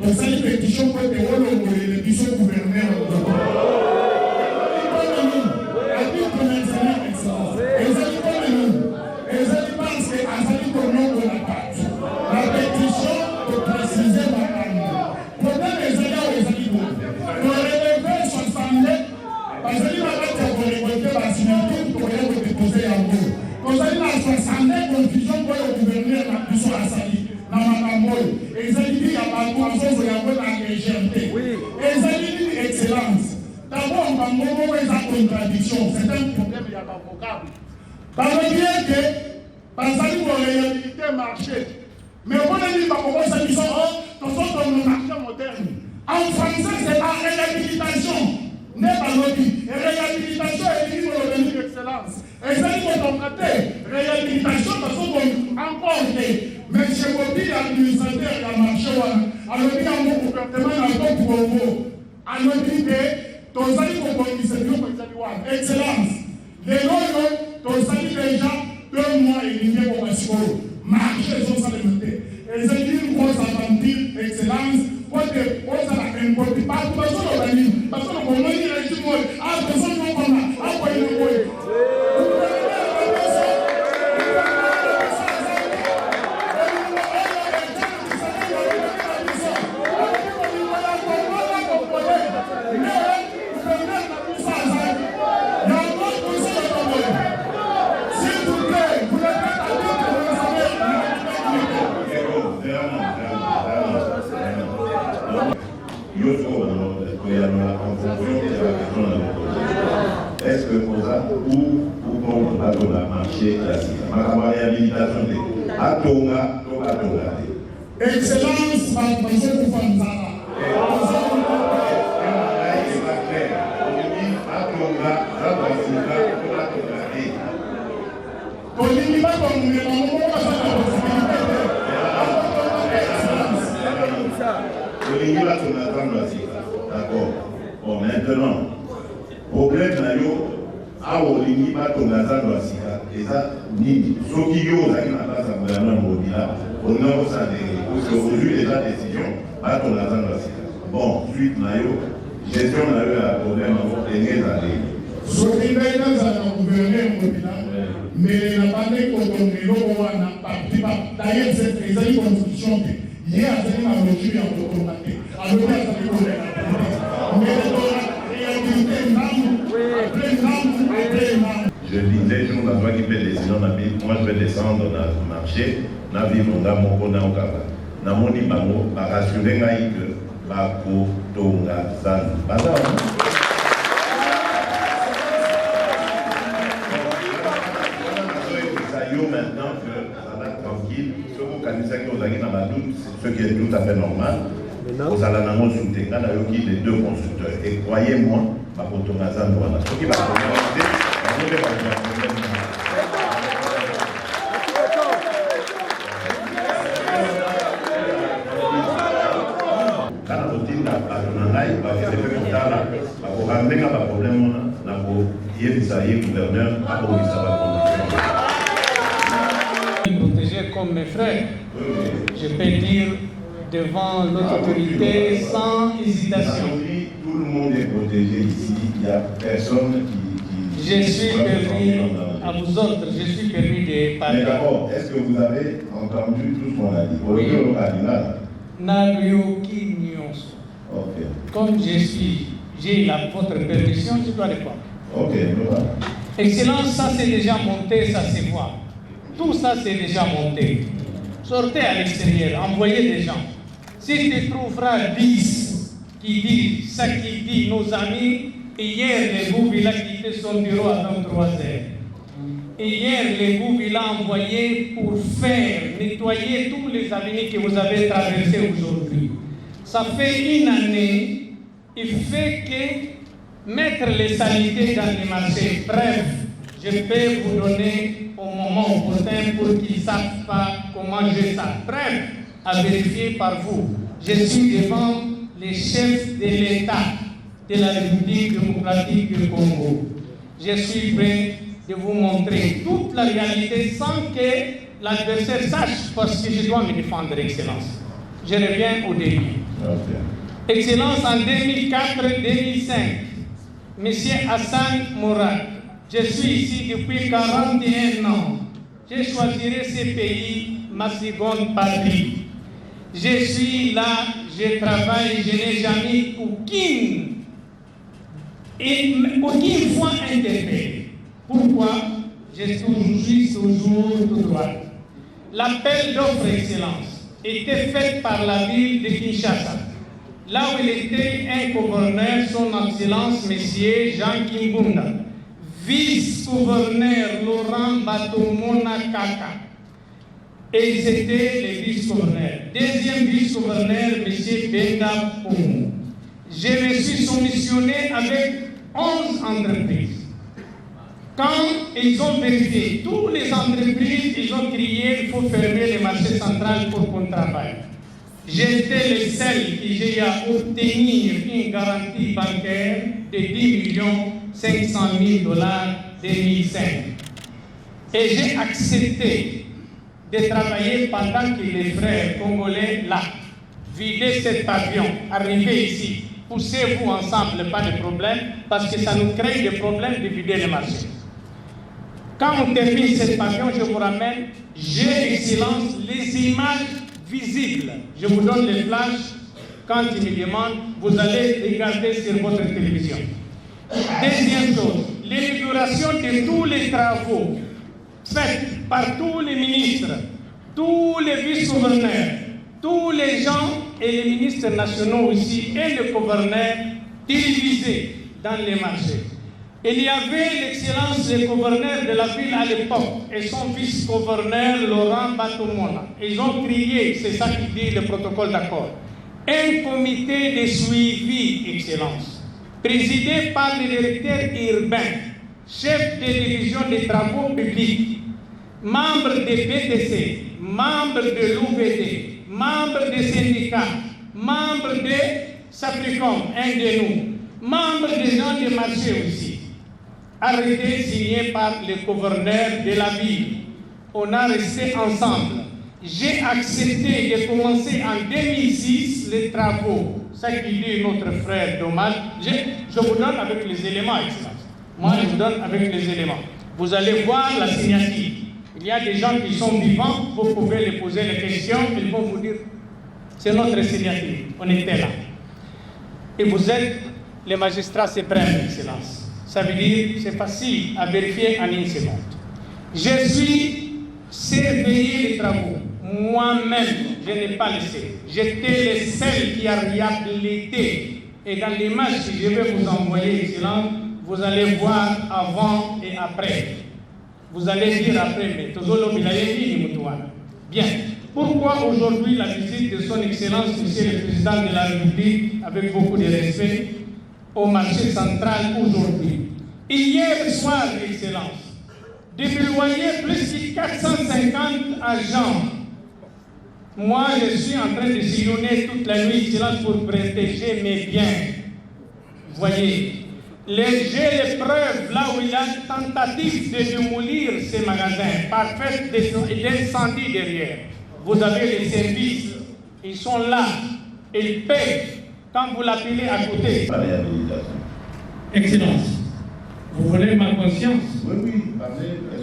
pour que le biso gouverneur ezali parce que azali konongo na bato la pétition pour préciser makambo problème ezali awa ezali bo koreleve 60 bazali na kati ya korekolte basignature tokoya kodepose yango kozali na 60 confusion oyo gouverneur na biso asali na makambo oyo ezali nini ya bato azozo yango na légèreté ezali nini excellence d'abord bango moko eza contradiction c'est un problème ya bavocable balobi ete bazali koréhabilité marché mais omonani bakokosa biso tozotonga marché moderne en français c'est la réhabilitation nde balobi réhabilitation elingi kolobeli excellence ezali kotonga te réhabilitation bazotonga encore te mais chekobi administrateur ya marché wana alobi yango gouvernement na to provo alobi te tozali kobongisa biloko ezali wana excellence lelo oyo tozali déjà 2 mois elingi ekoma sikoyo marché ezosalema te ezali une grosse aventure excellence kote ozala impoti bato bazoloba nini bazoloba omoni régime oyo tozonyokona akoyina boye est-ce que pour ça ou contre la marché classique ma réhabilitation de atonga to atonga excellence d'accord. Bon, maintenant, problème na yo, awo lingi ba tongaza do asika, eza nini? Soki yo ozaki na place ya gouvernement mobila, on a ça parce qu'aujourd'hui déjà décision ba tongaza do asika. Bon, suite na yo, gestion na yo ya problème na ndenge ezali. Soki ngai nazala na gouvernement mobila, mais na bande kotonelo wana parti d'ailleurs cette ezali constitution te ye azali na logique ya kotonga te alobi azali kolela mais réalité namu après namu. Je disais, je ne vois qui fait des sinon, moi je vais descendre dans le marché, na vivre dans mon bon okaba. Na moni bango, ba rassurer ngai que ba ko tonga zan. Bana. Maintenant que ça va tranquille, ceux qui connaissent que vous avez dans la doute, ce qui est tout à fait normal. Vous allez dans mon soutien, là, il y a les deux constructeurs. Et croyez-moi, ma potonazan, voilà. Ce qui va commencer, quand la routine n'a pas de il va faire comme ça, là, pour ramener un problème, là, pour y aller, gouverneur, pour y savoir. Protégé comme mes frères, je peux dire devant notre autorité sans hésitation. Tout le monde est protégé ici, il n'y a personne qui je suis permis, à vous autres, je suis permis de parler. Mais d'abord, est-ce que vous avez entendu tout ce qu'on a dit? Oui. Okay. Comme j'ai votre permission, je dois répondre. Ok, Excellence, ça c'est déjà monté, ça se voit. Tout ça c'est déjà monté. Sortez à l'extérieur, envoyez des gens. Si tu trouveras 10 qui disent ça qui dit nos amis, hier les Boubou a quitté son bureau à 23 heures. Hier les Boubou a envoyé pour faire nettoyer tous les avenues que vous avez traversées aujourd'hui. Ça fait une année, il fait que mettre les saletés dans les marchés. Bref, je peux vous donner au moment opportun pour qu'ils ne savent pas comment je ça. Bref, à vérifier par vous. Je suis devant les chefs de l'État de la République démocratique du Congo. Je suis prêt de vous montrer toute la réalité sans que l'adversaire sache, parce que je dois me défendre, Excellence. Je reviens au début. Excellence, en 2004-2005, M. Hassan Mourad, je suis ici depuis 41 ans. Je choisirai ce pays, ma seconde patrie. Je suis là, je travaille, je n'ai jamais aucune fois interpellé. Pourquoi? Je suis toujours tout droit. L'appel d'offre Excellence était fait par la ville de Kinshasa. Là où il était un gouverneur, son Excellence, M. Jean Kimbunda, vice-gouverneur Laurent Batomona Kaka. Et ils étaient les vice-gouverneurs. Deuxième vice-gouverneur, M. Benda Poumou. Je me suis soumissionné avec 11 entreprises. Quand ils ont vérifié toutes les entreprises, ils ont crié il faut fermer les marchés centrales pour qu'on travaille. J'étais le seul qui j'ai à obtenir une garantie bancaire de 10 500 000 $ 2005. Et j'ai accepté de travailler pendant que les frères congolais là vidaient cet avion, arrivaient ici. Poussez-vous ensemble, pas de problème, parce que ça nous crée des problèmes de vider les marchés. Quand on termine cet avion, je vous ramène, j'ai Excellence, les images visibles. Je vous donne les flashs. Quand ils me demandent, vous allez regarder sur votre télévision. Deuxième chose, l'inauguration de tous les travaux faits par tous les ministres, tous les vice-gouverneurs, tous les gens et les ministres nationaux aussi et le gouverneur télévisés dans les marchés. Il y avait l'Excellence, le gouverneur de la ville à l'époque et son vice-gouverneur Laurent Batomona. Ils ont crié, c'est ça qui dit le protocole d'accord, un comité de suivi, Excellence, présidé par le directeur urbain, chef de division des travaux publics, membre des BTC, membre de l'OVD, membre des syndicats, membre de Sapricom, un de nous, membre des gens des marchés aussi. Arrêté, signé par le gouverneur de la ville. On a resté ensemble. J'ai accepté de commencer en 2006 les travaux. Ça qui dit notre frère Dommage. Je vous donne avec les éléments, Excellence. Moi, je vous donne avec les éléments. vous allez voir la signature. Il y a des gens qui sont vivants, vous pouvez les poser les questions, ils vont vous dire, c'est notre signature, on était là. Et vous êtes les magistrats suprêmes, Excellence. Ça veut dire, c'est facile à vérifier en une seconde. Je suis surveillé les travaux. Moi-même, je n'ai pas laissé. J'étais le seul qui a réhabilité. Et dans l'image que je vais vous envoyer, Excellence, vous allez voir avant et après. Vous allez dire après, mais Tozolo Bilayevi Moutouana. Bien. Pourquoi aujourd'hui la visite de son Excellence, Monsieur le Président de la République, avec beaucoup de respect, au marché central aujourd'hui? Hier soir, Excellence, déployer plus de 450 agents. Moi, je suis en train de sillonner toute la nuit, Excellence, pour protéger mes biens. Voyez. J'ai les preuves là où il y a tentative de démolir ces magasins par fait d'incendie derrière. Vous avez les services, ils sont là, ils paient quand vous l'appelez à côté. Excellence, vous voulez ma conscience? Oui,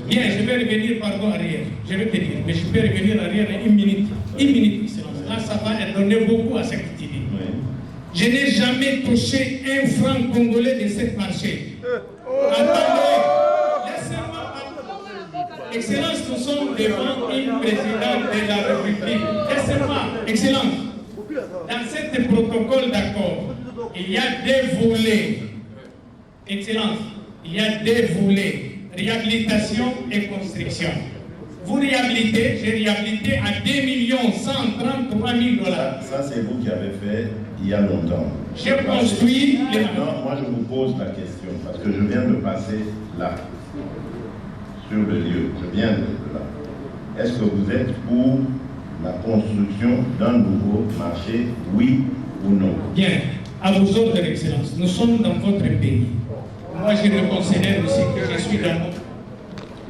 bien, je vais revenir arrière. Je vais te dire, mais je peux revenir arrière une minute. Une minute, Excellence. Là, ça va donner beaucoup à ce que tu dis. Je n'ai jamais touché un franc congolais de ce marché. Attendez, laissez-moi parler. Excellence, nous sommes devant une présidente de la République. Laissez-moi, Excellence, dans ce protocole d'accord, il y a deux volets. Excellence, il y a deux volets, réhabilitation et construction. Vous réhabilitez, j'ai réhabilité à 2 133 000 $. Ça, c'est vous qui avez fait il y a longtemps. J'ai construit les... Non, moi je vous pose la question, parce que je viens de passer là, sur le lieu. Je viens de là. Est-ce que vous êtes pour la construction d'un nouveau marché, oui ou non? Bien, à vos ordres, Excellence, nous sommes dans votre pays. Moi, je me considère aussi que je suis dans mon...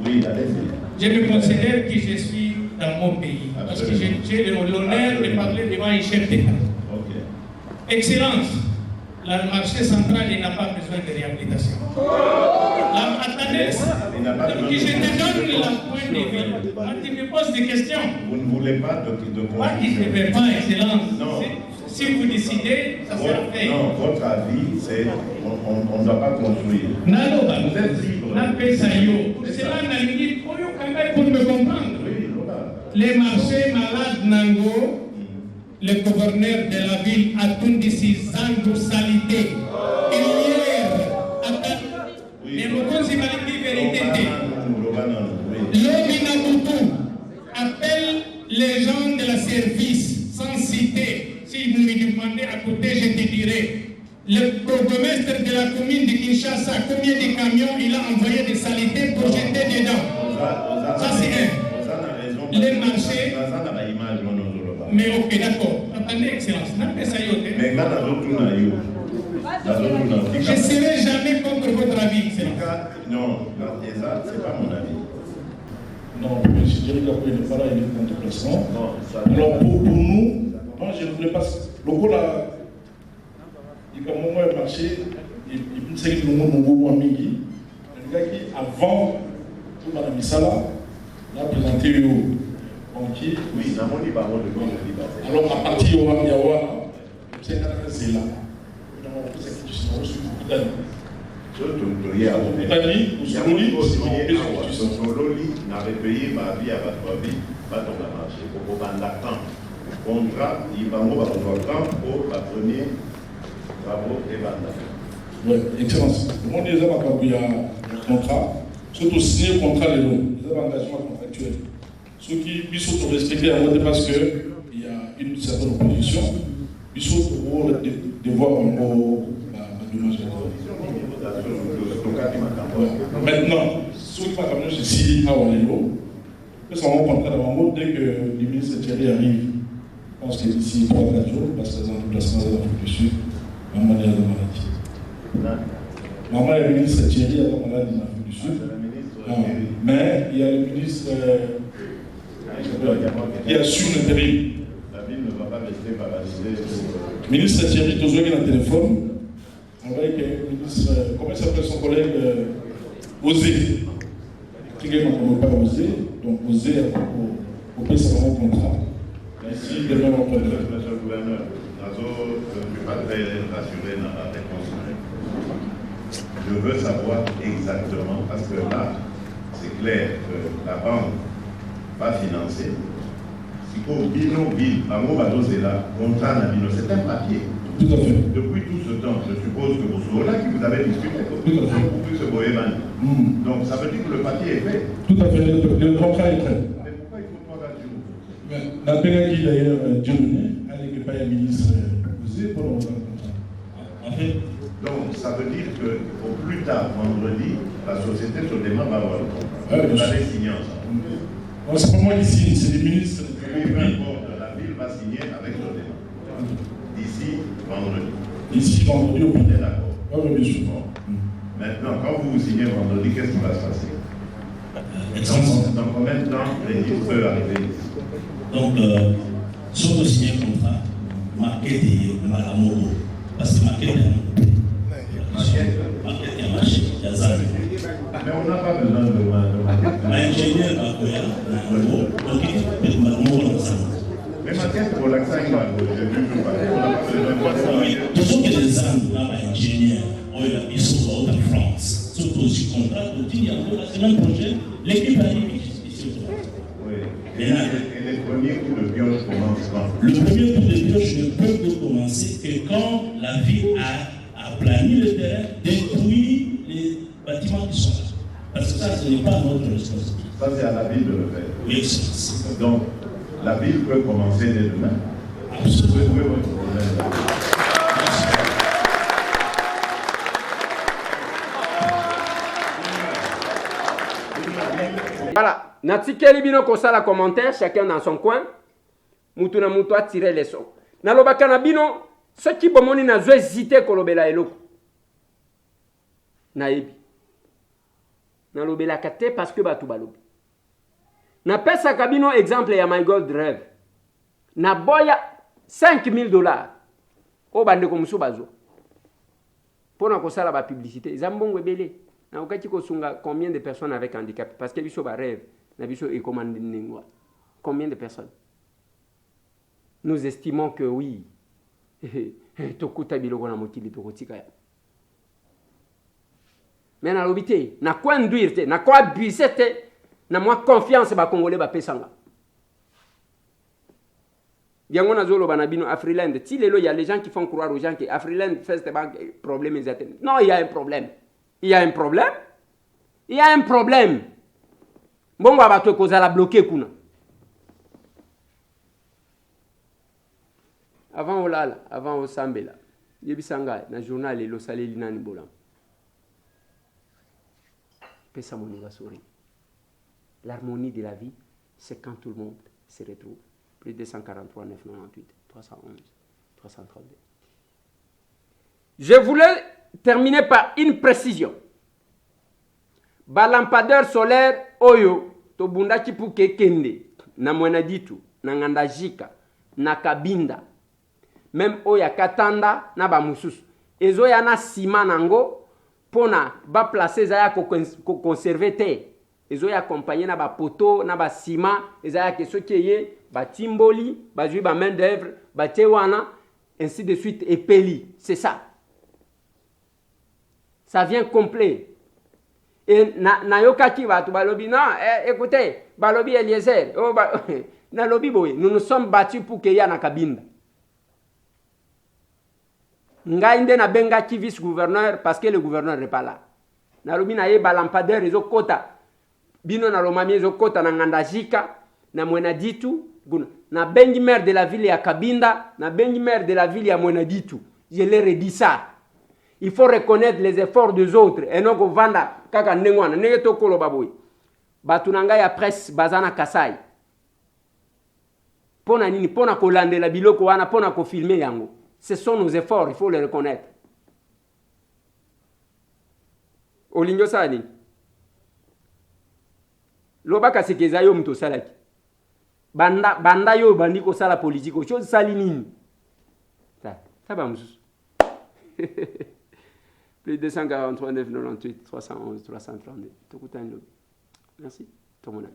Oui, allez-y. Je me considère que je suis dans mon pays. Parce que j'ai l'honneur de parler devant un chef d'État. Excellence, le marché central n'a pas besoin de réhabilitation. Attendez, je te donne la point de vue. Quand tu me poses des questions. Vous ne voulez pas de moi qui ne fais pas, Excellence. Non. Si vous décidez, ça sera fait. Non, votre avis, c'est on ne doit pas construire. Non, vous êtes libre. C'est là pour me comprendre. Les marchés malades Nango, le gouverneur de la ville a tout dit 6 ans de salité. Et nous avons dit vérité. L'homme Nabutu appelle les gens de la service sans citer. Si vous me demandez à côté, je te dirai. Le bourgmestre de la commune de Kinshasa, combien de camions il a envoyé de saleté pour jeter dedans? Ça c'est un. Les marchés. Mais ok, d'accord. Attendez, Excellence. Mais je ne serai jamais contre votre avis, Excellence. Non, c'est pas mon avis. Non, je dirais qu'après il n'est pas là, il est contre placement. Alors pour nous, moi je ne voulais pas. Le coup là, il y a un moment où marché, il sait que le monde est migi. Le gars qui, avant, tout Mme Misala, l'a présenté au banquier. Oui, dans mon livre, de alors à partir de Yawa, c'est là. Dans mon institution, je suis d'années. Sololi n'avait payé ma vie à votre vie, pas ton marché. Pour temps. Contrat, il va avoir temps pour la première travaux et banda. Oui, excellence. Le monde des hommes, il y a un contrat, surtout signer le contrat de l'eau, les engagements contractuels. Ceux qui sont respectés à voter parce qu'il y a une certaine opposition, ils sont pour devoir un mot dommage. Maintenant, ceux qui sont capables de signer à Walelo, ils sont en contrat devant moi dès que le ministre Thierry arrive. Je pense que d'ici 3-4 jours, parce que dans le placement de l'Afrique du Sud, maman est maladie. Maman est le ministre Thierry est malade en Afrique du Sud. Mais il y a le ministre qui assure l'intérim. La ville ne va pas rester paralysée. Le ministre Thierry Tozogi dans le téléphone avec le ministre, comment s'appelle son collègue Osé. ce que je n'ai pas osé, donc oser au précédent contrat. Merci de m'avoir entendu. Monsieur le gouverneur, je ne suis pas très rassuré dans la réponse. Je veux savoir exactement, parce que là, c'est clair que la banque va financer. Si vous Bino Bill, Bango Badoze là, contrat Nabino, c'est un papier. Tout à fait. Depuis tout ce temps, je suppose que vous là qui vous avez discuté, tout à fait. Pour plus se Bohéman. Donc ça veut dire que le papier est fait. Tout à fait, le contrat est prêt. Mais pourquoi il faut 3 jours? La pédagogie d'ailleurs, Dieudonné, avec le pays ministre posé pour le contrat. En fait, donc ça veut dire qu'au plus tard, vendredi, la société Sodema va avoir le contrat. Vous allez signer ensemble. Non, c'est pas moi qui signe, c'est les ministres. Oui, peu importe, la ville va signer avec Sodema. D'ici vendredi. D'ici vendredi au On est d'accord. Oui, bien sûr. Maintenant, quand vous signez vendredi, qu'est-ce qui va se passer? Dans combien de temps l'équipe peut arriver ici? Donc, si on signe un contrat, marqué de Malamogo, parce que marqué de marché, il y a ça. Mais on n'a pas besoin de maquette. L'ingénieur va courir, donc il peut Malamogo dans ça. Mais maquette pour l'accent, il va j'ai vu que on n'a pas besoin de tout ce qui est des ingénieurs, ils sont en France. Surtout aussi contrat, il y a c'est même projet, l'équipe arrive ici. Oui. Et les premiers coups de pioche commencent quand? Le premier coup de pioche ne peut que commencer que quand la ville a planifié le terrain, détruit les bâtiments qui sont là. Parce que ça, ce n'est pas notre responsabilité. Ça, c'est à la ville de le faire. Oui, c'est donc, la ville peut commencer dès demain. Absolument. Oui, votre problème. Voilà. Natikeli bino kosala commentaire, chacun dans son coin. Mutu na mutu atire les sons. Nalobaka na bino, ce qui bomoni na zo hésiter kolobela eloko. Naebi. Nalobela kate parce que batu balobi. Na pesa kabino exemple ya My Gold Rêve. Na boya $5,000. O bande ko musu bazo. Pona kosala ba publicité, zambongo ebele. Na okati kosunga combien de personnes avec handicap parce que biso ba rêve, na biso e commande ningwa. Combien de personnes? Nous estimons que oui. Tokuta biloko na mokili tokotika ya. Mais na lobité, na quoi induire te, na quoi abuser te, na moi confiance ba congolais ba pesanga. Yango na zolo banabino Afriland, si lelo il y a les gens qui font croire aux gens que Afriland fait des problèmes. Non, il y a un problème. Il y a un problème. Il y a un problème. Bon, va te causer la bloquer kuna. Avant Olala, avant Osambela, Yebisanga, na journal et l'Osale Linani Bolam. Pesa moniga souri. L'harmonie de la vie, c'est quand tout le monde se retrouve. Plus de 143, 998, 311, 332. Je voulais terminer par une précision. Balampadaire solaire oyo to bundaki puke kende na Mweneditu na Ngandajika na Kabinda même oya Katanda na bamususu ezo ya na sima nango pona ba placer za ya ko conserver te ezo ya accompagner na ba poto na ba sima eza ya keso keye ba timboli ba jui ba main d'œuvre ba tewana ainsi de suite et peli c'est ça. Ça vient complet. Et na yokaki batu balobi non, écoutez, balobi Eliezer, oh na lobi boy, nous nous sommes battus pour que ya na Kabinda. Ngainde na benga ki vice gouverneur parce que le gouverneur n'est pas là. Na lobi na ye balampadaire ezo kota. Bino na lomami ezo kota na Ngandajika, na Mweneditu, na bengi maire de la ville ya Kabinda, na bengi maire de la ville ya Mweneditu. Je leur ai dit ça. Il faut reconnaître les efforts des autres et non qu'on vanda kaka ndengwana nenge to kolo baboy batunanga ya presse bazana Kasai pona nini pona kolandela biloko wana pona ko filmer yango ce sont nos efforts il faut les reconnaître olingo sani lobaka sekeza yo mto salaki banda yo bandi ko sala politique chose sali nini ça ba mususu plus de 243, 998, 311, 332. Merci. Tout le monde.